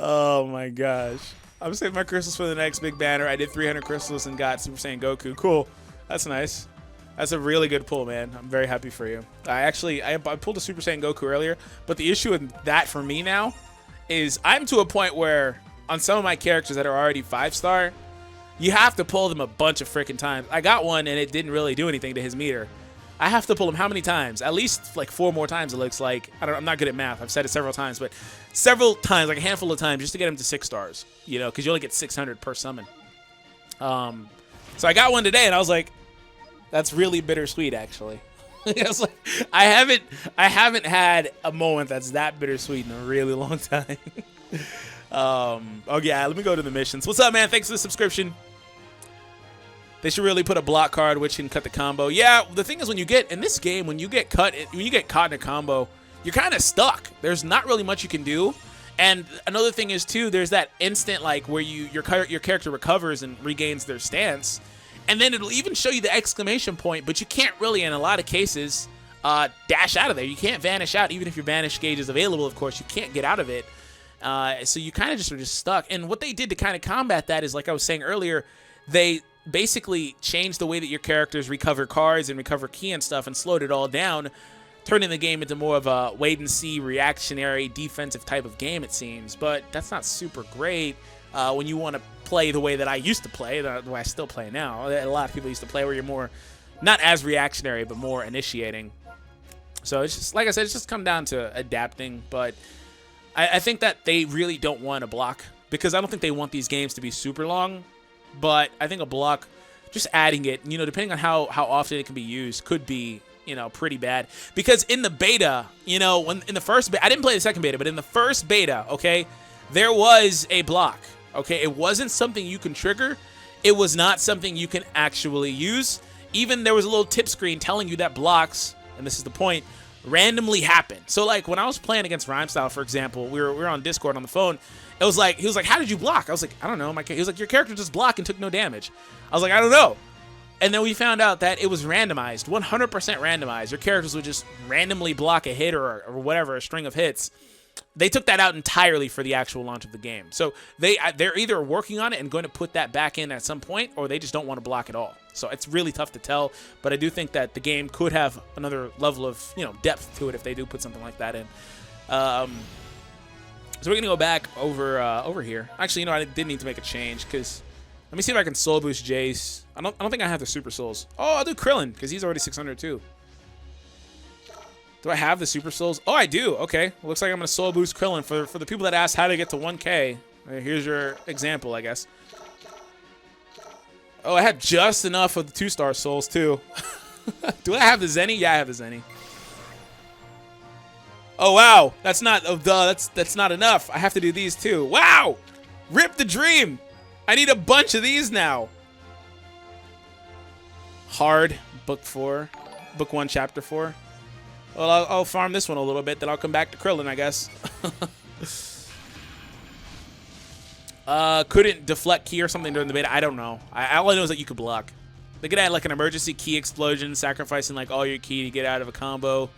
Oh my gosh. I'm saving my crystals for the next big banner. I did 300 crystals and got Super Saiyan Goku. Cool. That's nice. That's a really good pull, man. I'm very happy for you. I pulled a Super Saiyan Goku earlier, but the issue with that for me now is I'm to a point where on some of my characters that are already 5-star, you have to pull them a bunch of freaking times. I got one and it didn't really do anything to his meter. I have to pull him how many times? At least like 4 more times, it looks like. I'm not good at math. I've said it several times, but several times, like a handful of times, just to get him to 6 stars. You know, because you only get 600 per summon. So I got one today, and I was like, that's really bittersweet, actually. I was like, I haven't had a moment that's that bittersweet in a really long time. Oh yeah, let me go to the missions. What's up, man? Thanks for the subscription. They should really put a block card which can cut the combo. Yeah, the thing is when you get in this game, when you get caught in a combo, you're kind of stuck. There's not really much you can do. And another thing is too, there's that instant like where your character recovers and regains their stance, and then it'll even show you the exclamation point, but you can't really in a lot of cases dash out of there. You can't vanish out, even if your vanish gauge is available. Of course, you can't get out of it. So you kind of just are just stuck. And what they did to kind of combat that is, like I was saying earlier, they basically changed the way that your characters recover cards and recover key and stuff and slowed it all down, turning the game into more of a wait-and-see, reactionary, defensive type of game, it seems. But that's not super great when you want to play the way that I used to play, the way I still play now. A lot of people used to play where you're more, not as reactionary, but more initiating. So it's just, like I said, it's just come down to adapting. But I think that they really don't want a block, because I don't think they want these games to be super long. But I think a block, just adding it, you know, depending on how often it can be used, could be, you know, pretty bad. Because in the beta, you know, when in the first beta, I didn't play the second beta, but in the first beta, okay, there was a block, okay? It wasn't something you can trigger. It was not something you can actually use. Even there was a little tip screen telling you that blocks, and this is the point, randomly happen. So, like, when I was playing against Rhymestyle, for example, we were on Discord on the phone. It was like, he was like, how did you block? I was like, I don't know. He was like, your character just blocked and took no damage. I was like, I don't know. And then we found out that it was randomized, 100% randomized. Your characters would just randomly block a hit or whatever, a string of hits. They took that out entirely for the actual launch of the game. So they're either working on it and going to put that back in at some point, or they just don't want to block at all. So it's really tough to tell, but I do think that the game could have another level of, you know, depth to it if they do put something like that in. So we're gonna go back over here. Actually, you know, I did need to make a change because let me see if I can soul boost Jace. I don't think I have the super souls. Oh, I'll do Krillin because he's already 600 too. Do I have the super souls? Oh, I do. Okay, looks like I'm gonna soul boost Krillin for the people that asked how to get to 1K. Here's your example, I guess. Oh, I had just enough of the 2-star souls too. Do I have the Zenny? Yeah, I have the Zenny. Oh wow, that's not that's not enough. I have to do these too. Wow, rip the dream. I need a bunch of these now. Hard book 4, book 1, chapter 4. Well, I'll farm this one a little bit, then I'll come back to Krillin, I guess. Couldn't deflect key or something during the beta. I don't know. All I know is that you could block. They could add like an emergency key explosion, sacrificing like all your key to get out of a combo.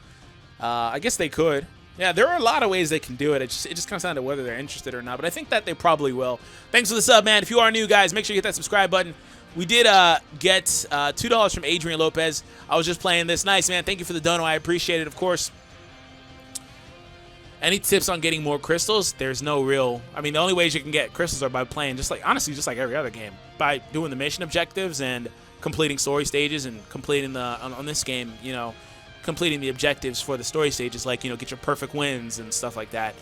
I guess they could. Yeah, there are a lot of ways they can do it. It just comes down to whether they're interested or not. But I think that they probably will. Thanks for the sub, man. If you are new, guys, make sure you hit that subscribe button. We did get $2 from Adrian Lopez. I was just playing this. Nice, man. Thank you for the dono. I appreciate it, of course. Any tips on getting more crystals? There's no real... I mean, the only ways you can get crystals are by playing, honestly, just like every other game. By doing the mission objectives and completing story stages and completing on this game, you know, completing the objectives for the story stages, like, you know, get your perfect wins and stuff like that.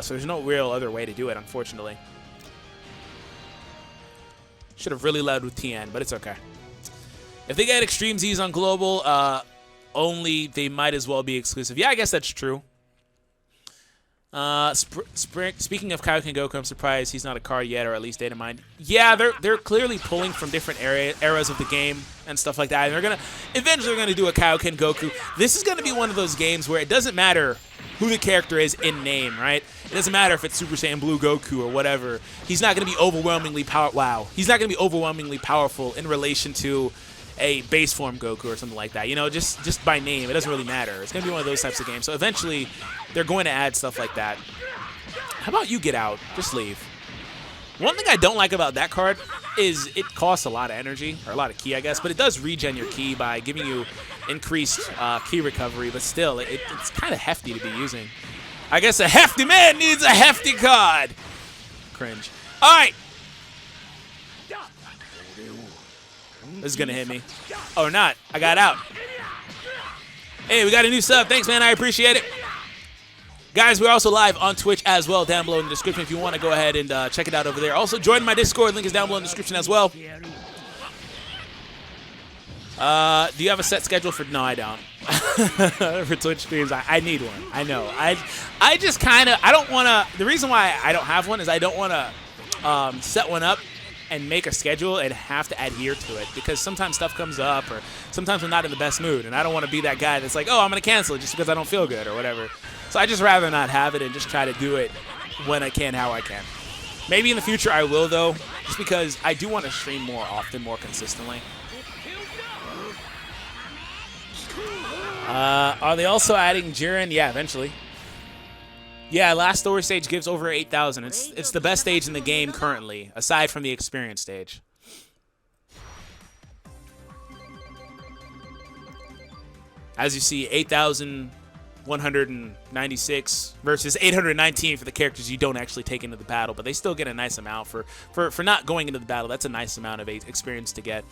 So there's no real other way to do it, unfortunately. Should have really led with TN, but it's okay. If they get Extreme Z's on Global, only they might as well be exclusive. Yeah, I guess that's true. Speaking of Kaioken Goku, I'm surprised he's not a card yet, or at least data mined. Yeah, they're clearly pulling from different eras of the game and stuff like that. And eventually they're gonna do a Kaioken Goku. This is gonna be one of those games where it doesn't matter who the character is in name, right? It doesn't matter if it's Super Saiyan Blue Goku or whatever. He's not gonna be overwhelmingly He's not gonna be overwhelmingly powerful in relation to a base form Goku or something like that. You know, just by name, it doesn't really matter. It's gonna be one of those types of games. So eventually, they're going to add stuff like that. How about you get out? Just leave. One thing I don't like about that card is it costs a lot of energy, or a lot of ki, I guess, but it does regen your ki by giving you increased ki recovery, but still, it's kind of hefty to be using. I guess a hefty man needs a hefty card. Cringe. All right. This is going to hit me. Or not. I got out. Hey, we got a new sub. Thanks, man. I appreciate it. Guys, we're also live on Twitch as well, down below in the description if you want to go ahead and check it out over there. Also, join my Discord. Link is down below in the description as well. Do you have a set schedule for... No, I don't. For Twitch streams, I need one. I know. I just kind of... I don't want to... The reason why I don't have one is I don't want to set one up and make a schedule and have to adhere to it, because sometimes stuff comes up, or sometimes I'm not in the best mood, and I don't want to be that guy that's like, oh, I'm going to cancel it just because I don't feel good or whatever. So I just rather not have it and just try to do it when I can, how I can. Maybe in the future I will, though, just because I do want to stream more often, more consistently. Are they also adding Jiren? Yeah, eventually. Yeah, last story stage gives over 8,000. It's the best stage in the game currently, aside from the experience stage. As you see, 8,196 versus 819 for the characters you don't actually take into the battle, but they still get a nice amount for not going into the battle. That's a nice amount of experience to get.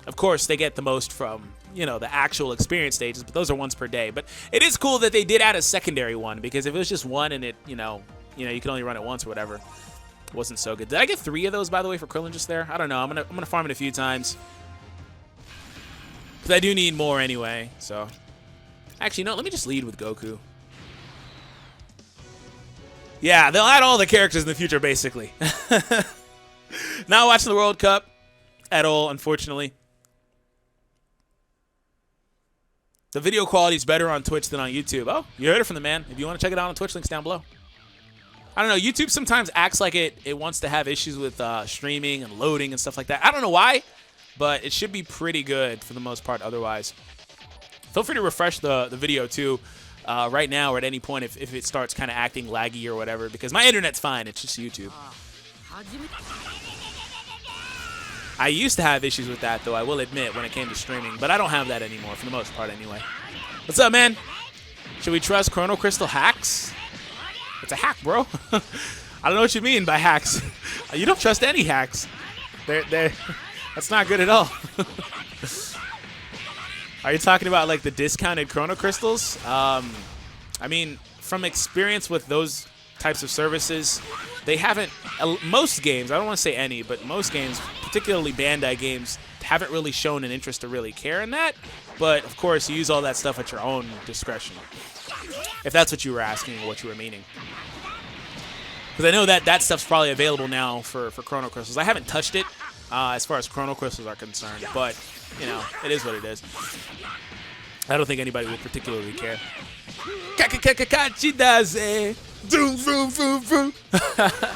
Of course, they get the most from, you know, the actual experience stages, but those are once per day. But it is cool that they did add a secondary one, because if it was just one and it, you know, you can only run it once or whatever, it wasn't so good. Did I get 3 of those, by the way, for Krillin just there? I don't know. I'm gonna farm it a few times, because I do need more anyway. So, actually, no. Let me just lead with Goku. Yeah, they'll add all the characters in the future, basically. Not watching the World Cup at all, unfortunately. The video quality is better on Twitch than on YouTube. Oh, you heard it from the man. If you want to check it out on Twitch, links down below. I don't know. YouTube sometimes acts like it wants to have issues with streaming and loading and stuff like that. I don't know why, but it should be pretty good for the most part otherwise. Feel free to refresh the video too right now or at any point if it starts kind of acting laggy or whatever, because my internet's fine. It's just YouTube. I used to have issues with that, though, I will admit, when it came to streaming, but I don't have that anymore for the most part anyway. What's up, man? Should we trust Chrono Crystal hacks? It's a hack, bro. I don't know what you mean by hacks. You don't trust any hacks. That's not good at all. Are you talking about like the discounted Chrono Crystals? I mean, from experience with those types of services, they haven't, most games, I don't want to say any, but most games, particularly Bandai games, haven't really shown an interest to really care in that. But of course, you use all that stuff at your own discretion, if that's what you were asking or what you were meaning. Because I know that stuff's probably available now for Chrono Crystals. I haven't touched it as far as Chrono Crystals are concerned, but, you know, it is what it is. I don't think anybody would particularly care.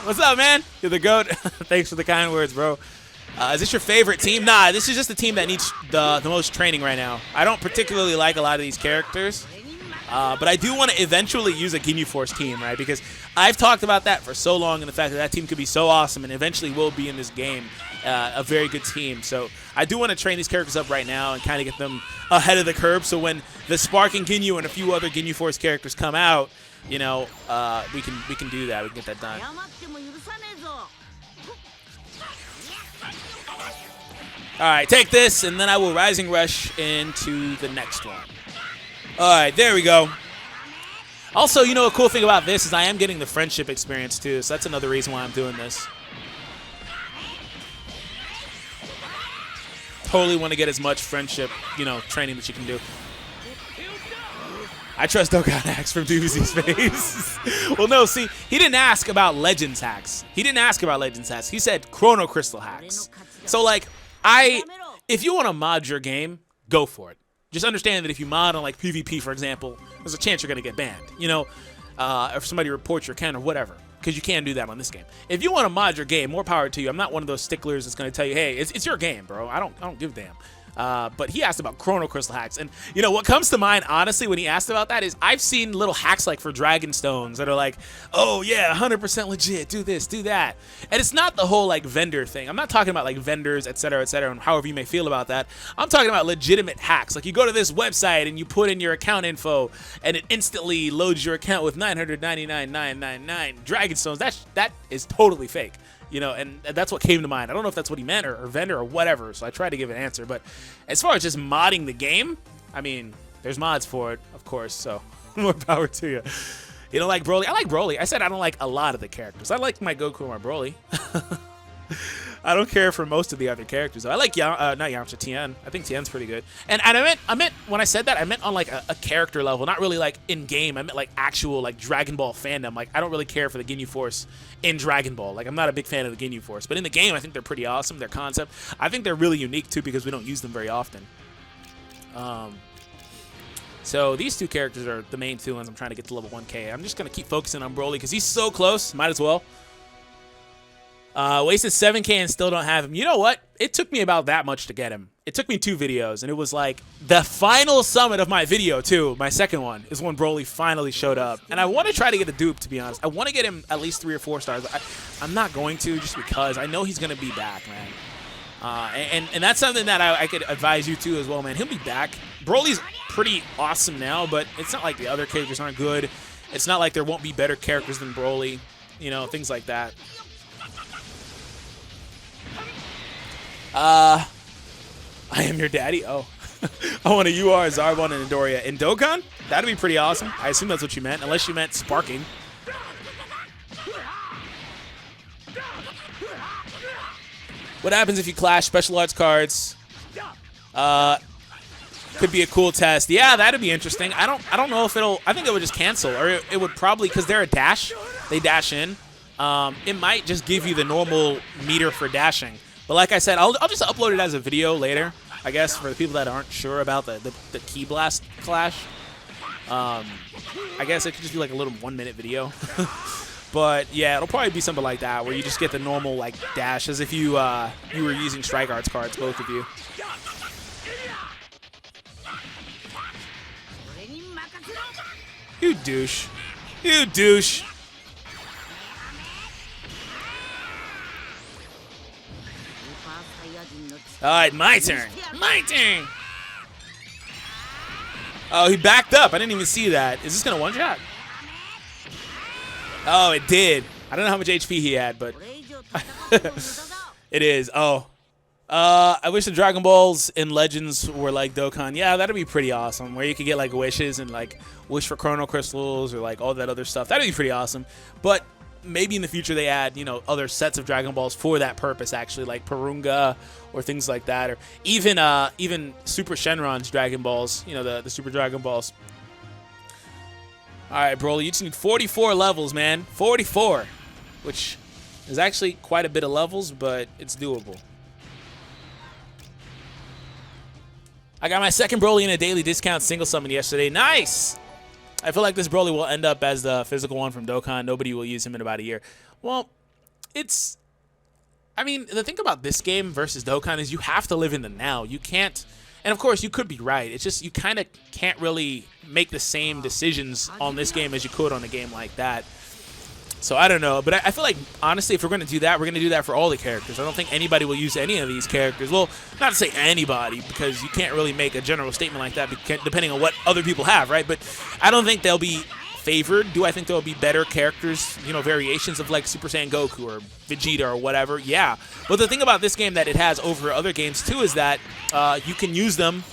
What's up, man? You're the GOAT. Thanks for the kind words, bro. Is this your favorite team? Nah, this is just the team that needs the most training right now. I don't particularly like a lot of these characters. But I do want to eventually use a Ginyu Force team, right? Because I've talked about that for so long, and the fact that that team could be so awesome and eventually will be in this game a very good team. So I do want to train these characters up right now and kind of get them ahead of the curve, so when the Sparking Ginyu and a few other Ginyu Force characters come out, you know, we can do that. We can get that done. All right, take this, and then I will Rising Rush into the next one. All right, there we go. Also, you know, a cool thing about this is I am getting the friendship experience too, so that's another reason why I'm doing this. Totally want to get as much friendship, you know, training that you can do. I trust Dokkan hacks from DBZ's face. Well, no, see, he didn't ask about Legends hacks. He didn't ask about Legends hacks. He said Chrono Crystal hacks. So, like, if you want to mod your game, go for it. Just understand that if you mod on, like, PvP, for example, there's a chance you're going to get banned, you know, if somebody reports your account or whatever, because you can do that on this game. If you want to mod your game, more power to you. I'm not one of those sticklers that's going to tell you, hey, it's your game, bro. I don't give a damn. But he asked about Chrono Crystal hacks. And, you know, what comes to mind, honestly, when he asked about that is I've seen little hacks like for Dragon Stones that are like, oh, yeah, 100% legit, do this, do that. And it's not the whole, like, vendor thing. I'm not talking about, like, vendors, et cetera, and however you may feel about that. I'm talking about legitimate hacks. Like, you go to this website and you put in your account info and it instantly loads your account with 999,999 Dragon Stones. That is totally fake. You know, and that's what came to mind. I don't know if that's what he meant or vendor or whatever, so I tried to give an answer. But as far as just modding the game, I mean, there's mods for it, of course, so more power to you. You don't like Broly? I like Broly. I said I don't like a lot of the characters. I like my Goku and my Broly. I don't care for most of the other characters. I like not Yamcha, Tien. I think Tien's pretty good. And I meant when I said that, I meant on like a character level, not really like in game. I meant like actual like Dragon Ball fandom. Like I don't really care for the Ginyu Force in Dragon Ball. Like I'm not a big fan of the Ginyu Force, but in the game, I think they're pretty awesome. Their concept, I think they're really unique too because we don't use them very often. So these two characters are the main two ones I'm trying to get to level 1K. I'm just gonna keep focusing on Broly because he's so close. Might as well. Wasted 7K and still don't have him. You know what? It took me about that much to get him. It took me 2 videos, and it was like the final summit of my video, too. My second one is when Broly finally showed up. And I want to try to get a dupe, to be honest. I want to get him at least 3 or 4 stars. I'm not going to just because I know he's going to be back, man. And that's something that I could advise you to as well, man. He'll be back. Broly's pretty awesome now, but it's not like the other characters aren't good. It's not like there won't be better characters than Broly. You know, things like that. I am your daddy. Oh, I want a UR, Zarbon, and Doria in Dokkan. That'd be pretty awesome. I assume that's what you meant, unless you meant sparking. What happens if you clash special arts cards? Could be a cool test. Yeah, that'd be interesting. I don't know if it'll. I think it would just cancel, or it would probably because they're a dash. They dash in. It might just give you the normal meter for dashing. But like I said, I'll just upload it as a video later, I guess, for the people that aren't sure about the Key Blast clash. I guess it could just be like a little 1-minute video. But yeah, it'll probably be something like that, where you just get the normal like dash, as if you you were using Strike Arts cards, both of you. You douche. You douche. Alright, my turn. My turn. Oh, he backed up. I didn't even see that. Is this going to one-shot? Oh, it did. I don't know how much HP he had, but it is. Oh. I wish the Dragon Balls in Legends were like Dokkan. Yeah, that'd be pretty awesome, where you could get like wishes and like wish for Chrono Crystals or like all that other stuff. That'd be pretty awesome. But maybe in the future they add, you know, other sets of Dragon Balls for that purpose, actually, like Purunga or things like that, or even Super Shenron's Dragon Balls, you know, the Super Dragon Balls. All right, Broly, you just need 44 levels, man. 44, which is actually quite a bit of levels, but it's doable. I got my second Broly in a daily discount single summon yesterday. Nice! I feel like this Broly will end up as the physical one from Dokkan. Nobody will use him in about a year. Well, it's... I mean, the thing about this game versus Dokkan is you have to live in the now. You can't... And, of course, you could be right. It's just you kind of can't really make the same decisions on this game as you could on a game like that. So, I don't know. But I feel like, honestly, if we're going to do that, we're going to do that for all the characters. I don't think anybody will use any of these characters. Well, not to say anybody, because you can't really make a general statement like that depending on what other people have, right? But I don't think they'll be favored. Do I think there'll be better characters, you know, variations of like Super Saiyan Goku or Vegeta or whatever? Yeah. But the thing about this game that it has over other games too is that you can use them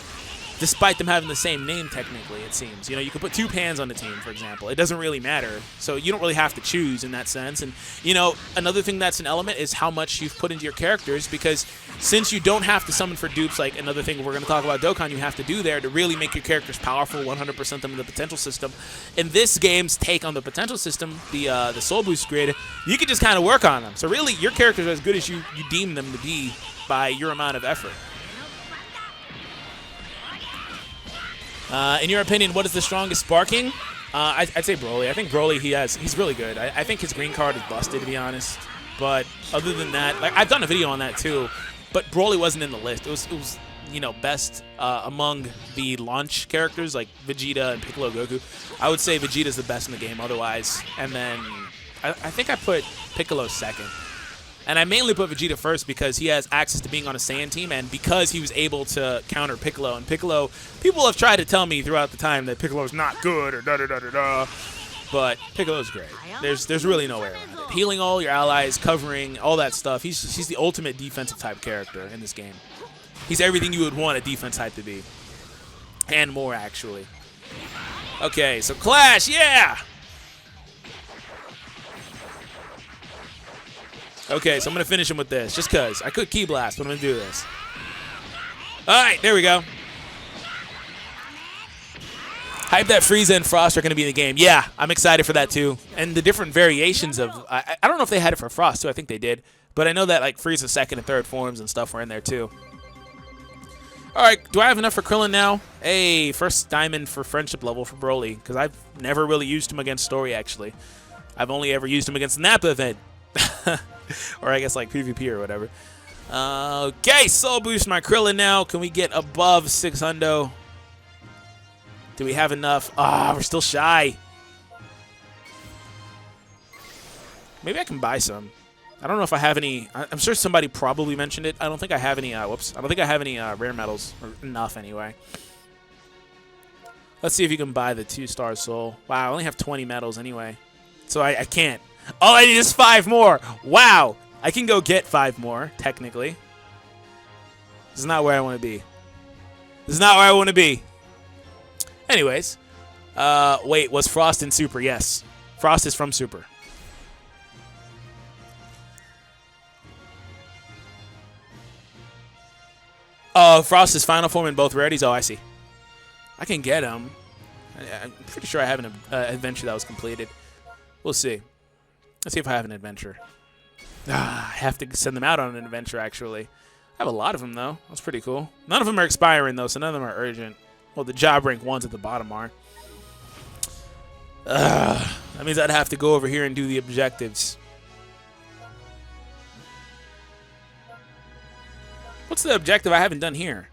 despite them having the same name, technically, it seems. You know, you could put two Pans on the team, for example. It doesn't really matter. So you don't really have to choose in that sense. And, you know, another thing that's an element is how much you've put into your characters, because since you don't have to summon for dupes, like another thing we're going to talk about Dokkan, you have to do there to really make your characters powerful, 100% them in the potential system. In this game's take on the potential system, the Soul Boost grid, you can just kind of work on them. So really, your characters are as good as you deem them to be by your amount of effort. In your opinion, what is the strongest sparking? I'd say Broly. I think Broly, he's really good. I think his green card is busted, to be honest. But other than that, like I've done a video on that too. But Broly wasn't in the list. It was you know, best among the launch characters like Vegeta and Piccolo Goku. I would say Vegeta's the best in the game otherwise. And then I think I put Piccolo second. And I mainly put Vegeta first because he has access to being on a Saiyan team and because he was able to counter Piccolo. And Piccolo, people have tried to tell me throughout the time that Piccolo's not good or da-da-da-da-da. But Piccolo's great. There's really no way around it. Healing all your allies, covering, all that stuff. He's the ultimate defensive type character in this game. He's everything you would want a defense type to be. And more, actually. Okay, so Clash, yeah! Okay, so I'm going to finish him with this, just because. I could Ki Blast, but I'm going to do this. All right, there we go. Hype that Frieza and Frost are going to be in the game. Yeah, I'm excited for that, too. And the different variations of... I don't know if they had it for Frost, too. I think they did. But I know that, like, Frieza's second and third forms and stuff were in there, too. All right, do I have enough for Krillin now? Hey, first diamond for friendship level for Broly, because I've never really used him against Story, actually. I've only ever used him against Nappa event. Or I guess like PvP or whatever. Okay, Soul Boost my Krillin now. Can we get above 600? Do we have enough? Ah, we're still shy. Maybe I can buy some. I don't know if I have any. I'm sure somebody probably mentioned it. I don't think I have any. Whoops. I don't think I have any rare medals. Or enough anyway. Let's see if you can buy the 2-star soul. Wow, I only have 20 medals anyway. So I can't. All I need is 5 more. Wow. I can go get 5 more, technically. This is not where I want to be. This is not where I want to be. Anyways. Wait, was Frost in Super? Yes. Frost is from Super. Oh, Frost is final form in both rarities? Oh, I see. I can get him. I'm pretty sure I have an adventure that was completed. We'll see. Let's see if I have an adventure. I have to send them out on an adventure, actually. I have a lot of them, though. That's pretty cool. None of them are expiring, though, so none of them are urgent. Well, the job rank ones at the bottom are. That means I'd have to go over here and do the objectives. What's the objective I haven't done here?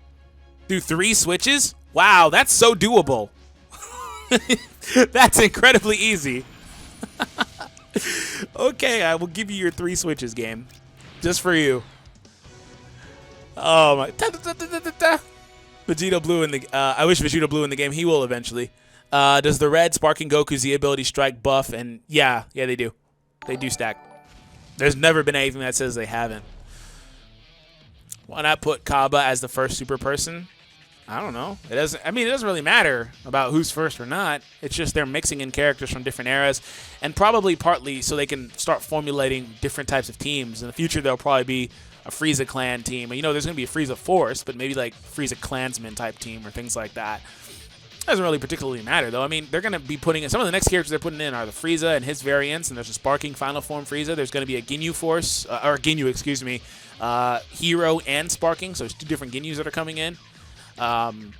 Do 3 switches? Wow, that's so doable. That's incredibly easy. Okay, I will give you your 3 switches, game. Just for you. Oh my. Vegeta Blue in the I wish Vegeta Blue in the game. He will eventually. Does the red sparking Goku Z ability strike buff? And yeah, they do. They do stack. There's never been anything that says they haven't. Why not put Kaba as the first super person? I don't know. It doesn't. I mean, it doesn't really matter about who's first or not. It's just they're mixing in characters from different eras, and probably partly so they can start formulating different types of teams. In the future, there'll probably be a Frieza clan team. You know, there's going to be a Frieza Force, but maybe like Frieza Klansman type team or things like that. Doesn't really particularly matter, though. I mean, they're going to be putting in some of the next characters they're putting in are the Frieza and his variants, and there's a Sparking Final Form Frieza. There's going to be a Ginyu Force, or Ginyu, excuse me, Hero and Sparking. So there's 2 different Ginyus that are coming in. And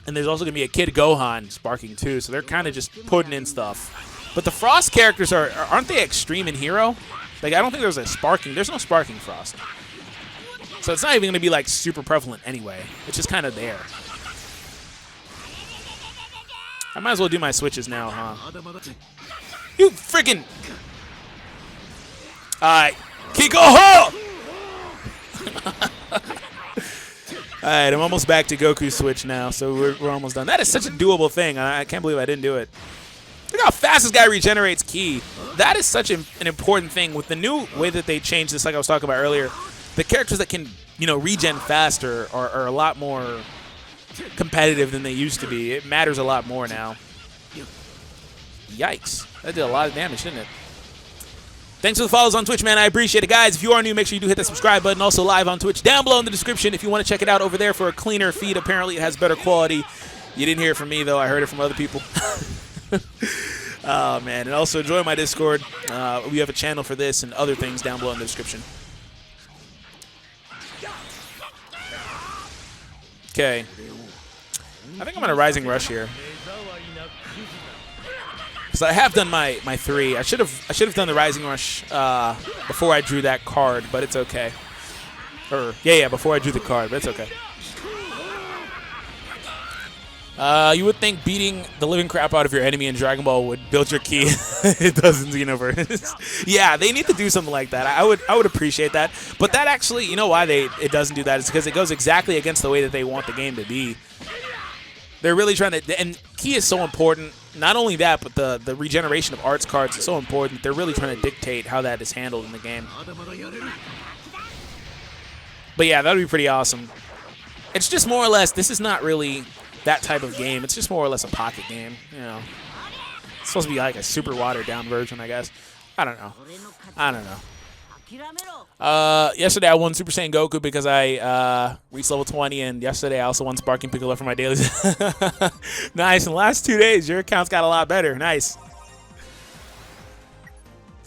there's also going to be a Kid Gohan Sparking too, so they're kind of just putting in stuff. But the Frost characters aren't they extreme in Hero? Like, I don't think there's a Sparking. There's no Sparking Frost. So it's not even going to be like super prevalent anyway. It's just kind of there. I might as well do my switches now, huh? You freaking... Alright. Kiko-ho! Alright, I'm almost back to Goku switch now, so we're almost done. That is such a doable thing. I can't believe I didn't do it. Look how fast this guy regenerates ki. That is such an important thing. With the new way that they changed this, like I was talking about earlier, the characters that can, you know, regen faster are a lot more competitive than they used to be. It matters a lot more now. Yikes. That did a lot of damage, didn't it? Thanks for the follows on Twitch, man. I appreciate it. Guys, if you are new, make sure you do hit that subscribe button. Also live on Twitch down below in the description if you want to check it out over there for a cleaner feed. Apparently, it has better quality. You didn't hear it from me, though. I heard it from other people. Oh, man. And also join my Discord. We have a channel for this and other things down below in the description. Okay. I think I'm going to Rising Rush here. So I have done my 3. I should have done the Rising Rush before I drew that card, but it's okay. Or yeah, before I drew the card, but it's okay. You would think beating the living crap out of your enemy in Dragon Ball would build your ki. It does in Xenoverse. Yeah, they need to do something like that. I would appreciate that. But that actually, you know why it doesn't do that? It's because it goes exactly against the way that they want the game to be. They're really trying to, and ki is so important. Not only that, but the regeneration of arts cards is so important. They're really trying to dictate how that is handled in the game. But yeah, that would be pretty awesome. It's just more or less, this is not really that type of game. It's just more or less a pocket game, you know. It's supposed to be like a super watered down version, I guess. I don't know. Yesterday I won Super Saiyan Goku because I reached level 20, and yesterday I also won Sparking Piccolo for my dailies. Nice. In the last 2 days, your account's got a lot better. Nice.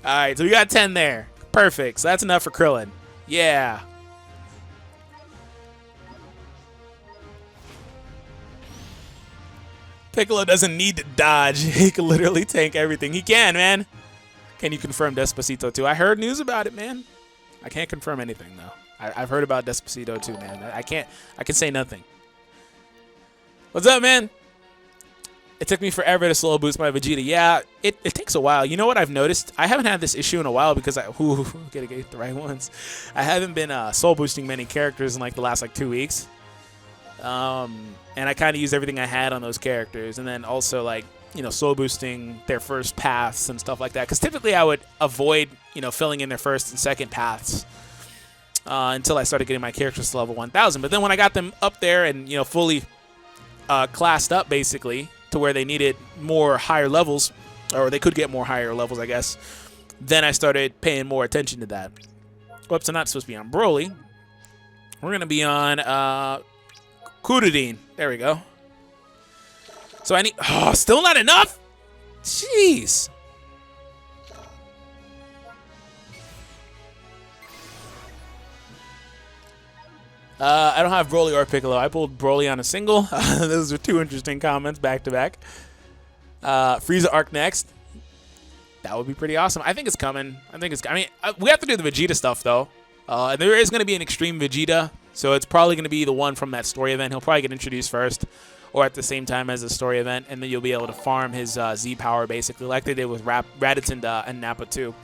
All right, so we got 10 there. Perfect. So that's enough for Krillin. Yeah. Piccolo doesn't need to dodge. He can literally tank everything. He can, man. Can you confirm Despacito 2? I heard news about it, man. I can't confirm anything, though. I've heard about Despacito 2, man. I can say nothing. What's up, man? It took me forever to slow boost my Vegeta. Yeah, it takes a while. You know what I've noticed? I haven't had this issue in a while because gotta get the right ones. I haven't been soul boosting many characters in like the last like 2 weeks. And I kind of used everything I had on those characters, and then also like, you know, soul boosting their first paths and stuff like that. Because typically I would avoid, you know, filling in their first and second paths until I started getting my characters to level 1,000. But then when I got them up there and, you know, fully classed up basically to where they needed more higher levels, or they could get more higher levels, I guess, then I started paying more attention to that. Whoops, I'm not supposed to be on Broly. We're going to be on Kurudin. There we go. So I need... Oh, still not enough? Jeez. I don't have Broly or Piccolo. I pulled Broly on a single. Those are 2 interesting comments back to back. Frieza arc next. That would be pretty awesome. I think it's coming. I mean, we have to do the Vegeta stuff, though. There is going to be an Extreme Vegeta, so it's probably going to be the one from that story event. He'll probably get introduced first, or at the same time as the story event, and then you'll be able to farm his Z power, basically, like they did with Raditz and Nappa, too.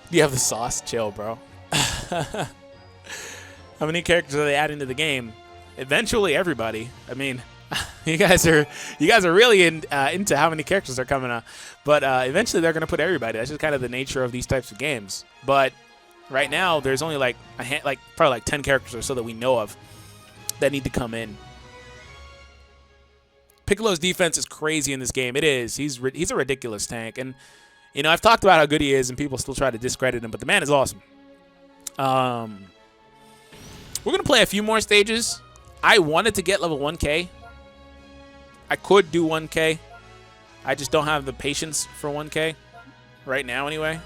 You have the sauce? Chill, bro. How many characters are they adding to the game? Eventually, everybody. I mean... You guys are really into how many characters are coming up, but eventually they're gonna put everybody. That's just kind of the nature of these types of games. But right now, there's only like probably like 10 characters or so that we know of that need to come in. Piccolo's defense is crazy in this game. It is. He's a ridiculous tank, and you know I've talked about how good he is, and people still try to discredit him, but the man is awesome. We're gonna play a few more stages. I wanted to get level 1K. I could do 1K. I just don't have the patience for 1K right now anyway.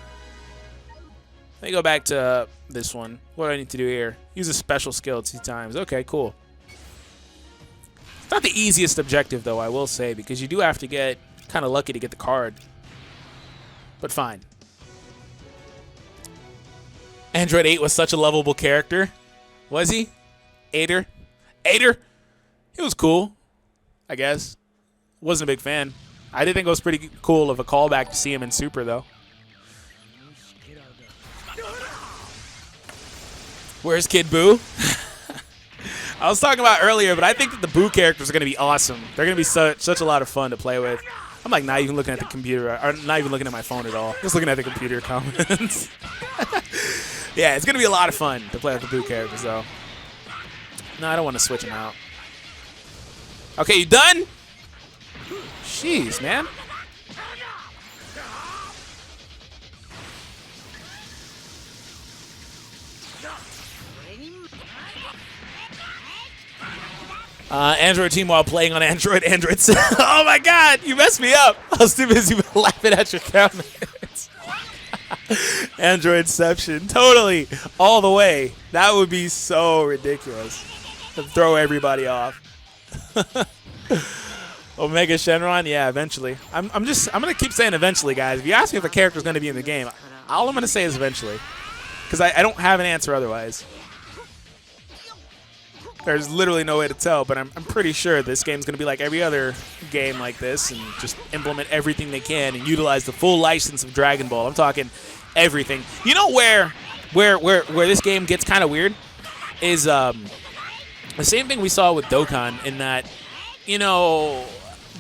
Let me go back to this one. What do I need to do here? Use a special skill 2 times. Okay, cool. It's not the easiest objective, though, I will say, because you do have to get kind of lucky to get the card. But fine. Android 8 was such a lovable character. Was he? Ader? He was cool. I guess. Wasn't a big fan. I did think it was pretty cool of a callback to see him in Super, though. Where's Kid Buu? I was talking about earlier, but I think that the Buu characters are going to be awesome. They're going to be such a lot of fun to play with. I'm like not even looking at the computer, or not even looking at my phone at all. Just looking at the computer comments. Yeah, it's going to be a lot of fun to play with the Buu characters, though. No, I don't want to switch them out. Okay, you done? Jeez, man. Android team while playing on Android. Oh my God, you messed me up. I was too busy laughing at your comments. Androidception, totally, all the way. That would be so ridiculous. To throw everybody off. Omega Shenron, yeah, eventually. I'm gonna keep saying eventually, guys. If you ask me if a character's gonna be in the game, all I'm gonna say is eventually, because I don't have an answer otherwise. There's literally no way to tell, but I'm pretty sure this game's gonna be like every other game like this, and just implement everything they can and utilize the full license of Dragon Ball. I'm talking everything. You know where this game gets kind of weird is the same thing we saw with Dokkan, in that, you know,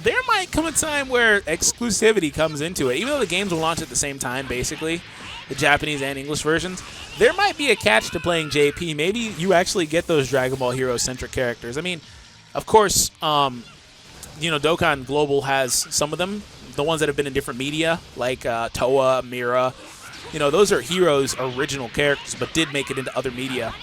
there might come a time where exclusivity comes into it. Even though the games will launch at the same time, basically, the Japanese and English versions, there might be a catch to playing JP. Maybe you actually get those Dragon Ball Hero-centric characters. I mean, of course, you know, Dokkan Global has some of them, the ones that have been in different media, like Toa, Mira. You know, those are Heroes' original characters, but did make it into other media.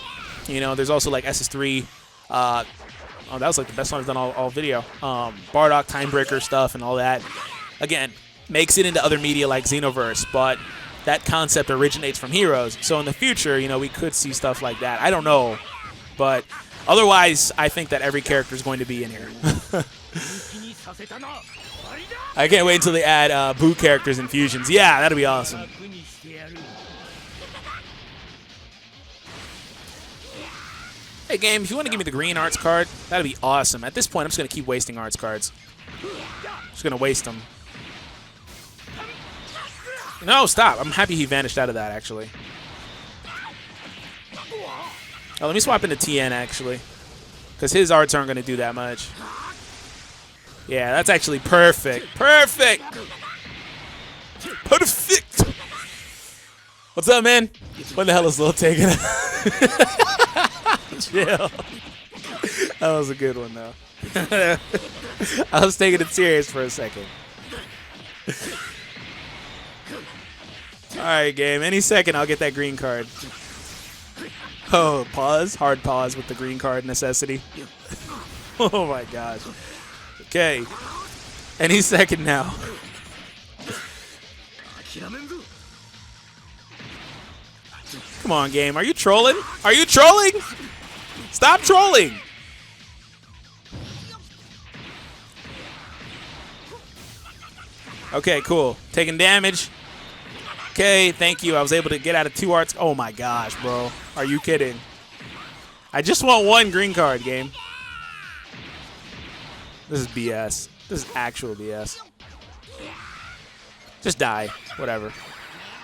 You know, there's also like SS3. Oh, that was like the best one I've done all video. Bardock, Timebreaker stuff and all that. Again, makes it into other media like Xenoverse, but that concept originates from Heroes. So in the future, you know, we could see stuff like that. I don't know. But otherwise, I think that every character is going to be in here. I can't wait until they add Buu characters and fusions. Yeah, that'll be awesome. Hey, game, if you want to give me the green arts card, that'd be awesome. At this point, I'm just going to keep wasting arts cards. Just going to waste them. No, stop. I'm happy he vanished out of that, actually. Oh, let me swap into TN, actually. Because his arts aren't going to do that much. Yeah, that's actually perfect. Perfect! Perfect! What's up, man? What the hell is Lil taking? Chill. That was a good one, though. I was taking it serious for a second. All right, game. Any second, I'll get that green card. Oh, pause. Hard pause with the green card necessity. Oh, my gosh. Okay. Any second now. Come on, game. Are you trolling? Are you trolling? Stop trolling. Okay, cool. Taking damage. Okay, thank you. I was able to get out of 2 arts. Oh my gosh, bro. Are you kidding? I just want 1 green card, game. This is BS. This is actual BS. Just die. Whatever.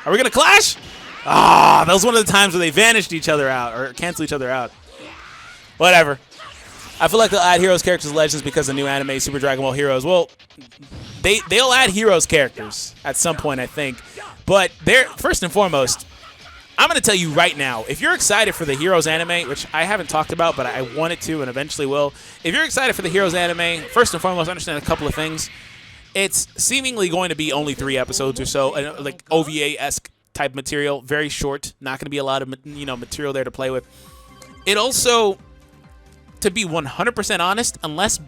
Are we going to clash? Ah, that was one of the times where they vanished each other out or cancel each other out. Whatever. I feel like they'll add Heroes characters to Legends because of new anime, Super Dragon Ball Heroes. Well, they'll add Heroes characters at some point, I think. But they're first and foremost, I'm going to tell you right now, if you're excited for the Heroes anime, which I haven't talked about, but I wanted to and eventually will. If you're excited for the Heroes anime, first and foremost, understand a couple of things. It's seemingly going to be only 3 episodes or so, like OVA-esque type material, very short, not going to be a lot of material there to play with. It also, to be 100% honest, unless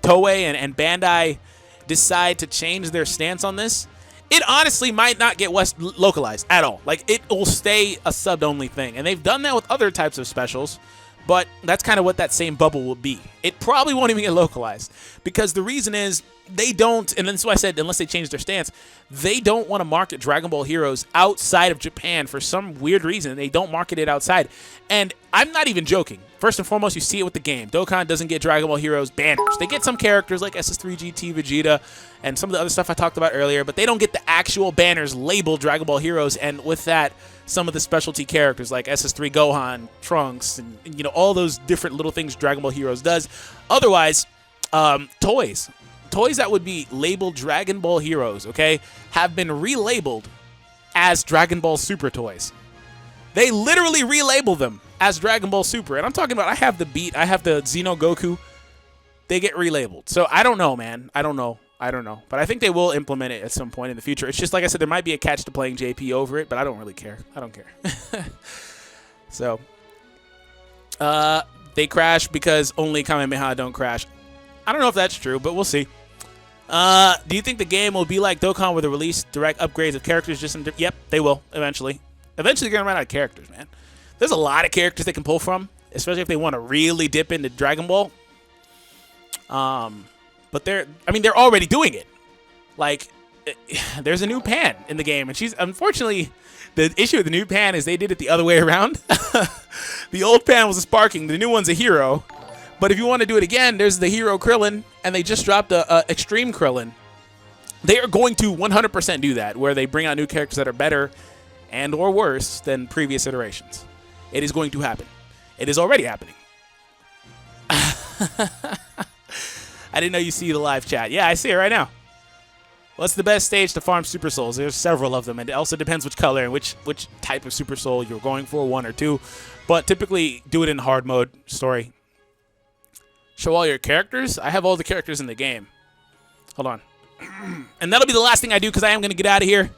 Toei and Bandai decide to change their stance on this, it honestly might not get localized at all. Like, it will stay a subbed-only thing. And they've done that with other types of specials, but that's kind of what that same bubble will be. It probably won't even get localized, because the reason is they don't, and that's why I said unless they change their stance, they don't want to market Dragon Ball Heroes outside of Japan for some weird reason. They don't market it outside. And I'm not even joking. First and foremost, you see it with the game. Dokkan doesn't get Dragon Ball Heroes banners. They get some characters like SS3 GT, Vegeta, and some of the other stuff I talked about earlier, but they don't get the actual banners labeled Dragon Ball Heroes, and with that, some of the specialty characters like SS3 Gohan, Trunks, and all those different little things Dragon Ball Heroes does. Otherwise, toys that would be labeled Dragon Ball Heroes, okay, have been relabeled as Dragon Ball Super toys. They literally relabel them as Dragon Ball Super. And I'm talking about, I have the Xeno Goku. They get relabeled. So I don't know, man. I don't know. But I think they will implement it at some point in the future. It's just, like I said, there might be a catch to playing JP over it, but I don't really care. I don't care. So, they crash because only Kamehameha don't crash. I don't know if that's true, but we'll see. Do you think the game will be like Dokkan where they release direct upgrades of characters just in... Yep, they will, eventually. Eventually, they're going to run out of characters, man. There's a lot of characters they can pull from, especially if they want to really dip into Dragon Ball. But they're already doing it. Like, there's a new Pan in the game, and she's... Unfortunately, the issue with the new Pan is they did it the other way around. The old Pan was a Sparking, the new one's a Hero. But if you want to do it again, there's the Hero Krillin, and they just dropped a Extreme Krillin. They are going to 100% do that, where they bring out new characters that are better and or worse than previous iterations. It is going to happen. It is already happening. I didn't know you see the live chat. Yeah, I see it right now. What's the best stage to farm Super Souls? There's several of them, and it also depends which color and which type of Super Soul you're going for, 1 or 2. But typically, do it in hard mode story. Show all your characters? I have all the characters in the game. Hold on. And that'll be the last thing I do because I am going to get out of here.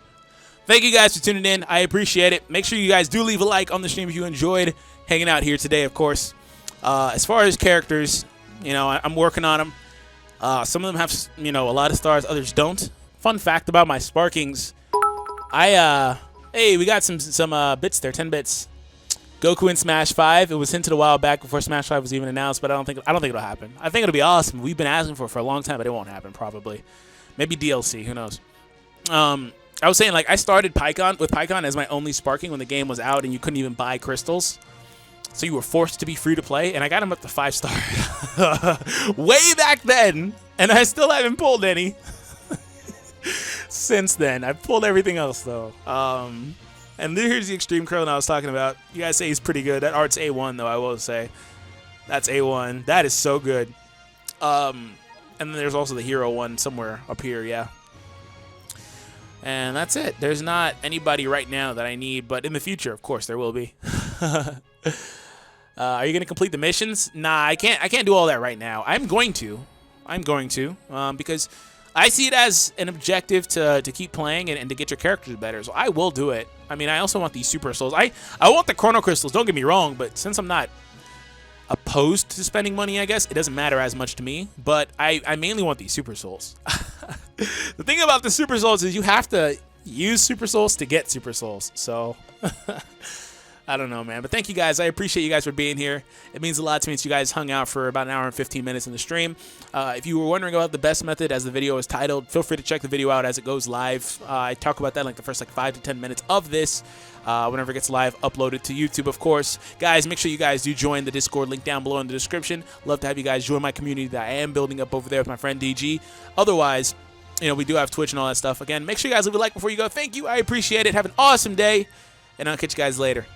Thank you guys for tuning in. I appreciate it. Make sure you guys do leave a like on the stream if you enjoyed hanging out here today, of course. As far as characters, I'm working on them. Some of them have, a lot of stars. Others don't. Fun fact about my Sparkings. Hey, we got some bits there, 10 bits. Goku in Smash 5. It was hinted a while back before Smash 5 was even announced, but I don't think it'll happen. I think it'll be awesome. We've been asking for a long time, but it won't happen probably. Maybe DLC. Who knows? I was saying, like, I started Pycon as my only Sparking when the game was out, and you couldn't even buy crystals, so you were forced to be free to play. And I got him up to 5-star way back then, and I still haven't pulled any since then. I've pulled everything else though. And here's the Extreme Krillin I was talking about. You guys say he's pretty good. That art's A1, though, I will say. That's A1. That is so good. And then there's also the Hero one somewhere up here, yeah. And that's it. There's not anybody right now that I need, but in the future, of course, there will be. Are you going to complete the missions? Nah, I can't do all that right now. I'm going to, because I see it as an objective to keep playing and to get your characters better. So I will do it. I mean, I also want these Super Souls. I want the Chrono Crystals, don't get me wrong, but since I'm not opposed to spending money, I guess, it doesn't matter as much to me. But I mainly want these Super Souls. The thing about the Super Souls is you have to use Super Souls to get Super Souls. So I don't know, man. But thank you guys. I appreciate you guys for being here. It means a lot to me that you guys hung out for about an hour and 15 minutes in the stream. If you were wondering about the best method, as the video is titled, feel free to check the video out as it goes live. I talk about that in like the first 5 to 10 minutes of this. Whenever it gets live, uploaded to YouTube, of course. Guys, make sure you guys do join the Discord link down below in the description. Love to have you guys join my community that I am building up over there with my friend DG. Otherwise, you know, we do have Twitch and all that stuff. Again, make sure you guys leave a like before you go. Thank you. I appreciate it. Have an awesome day, and I'll catch you guys later.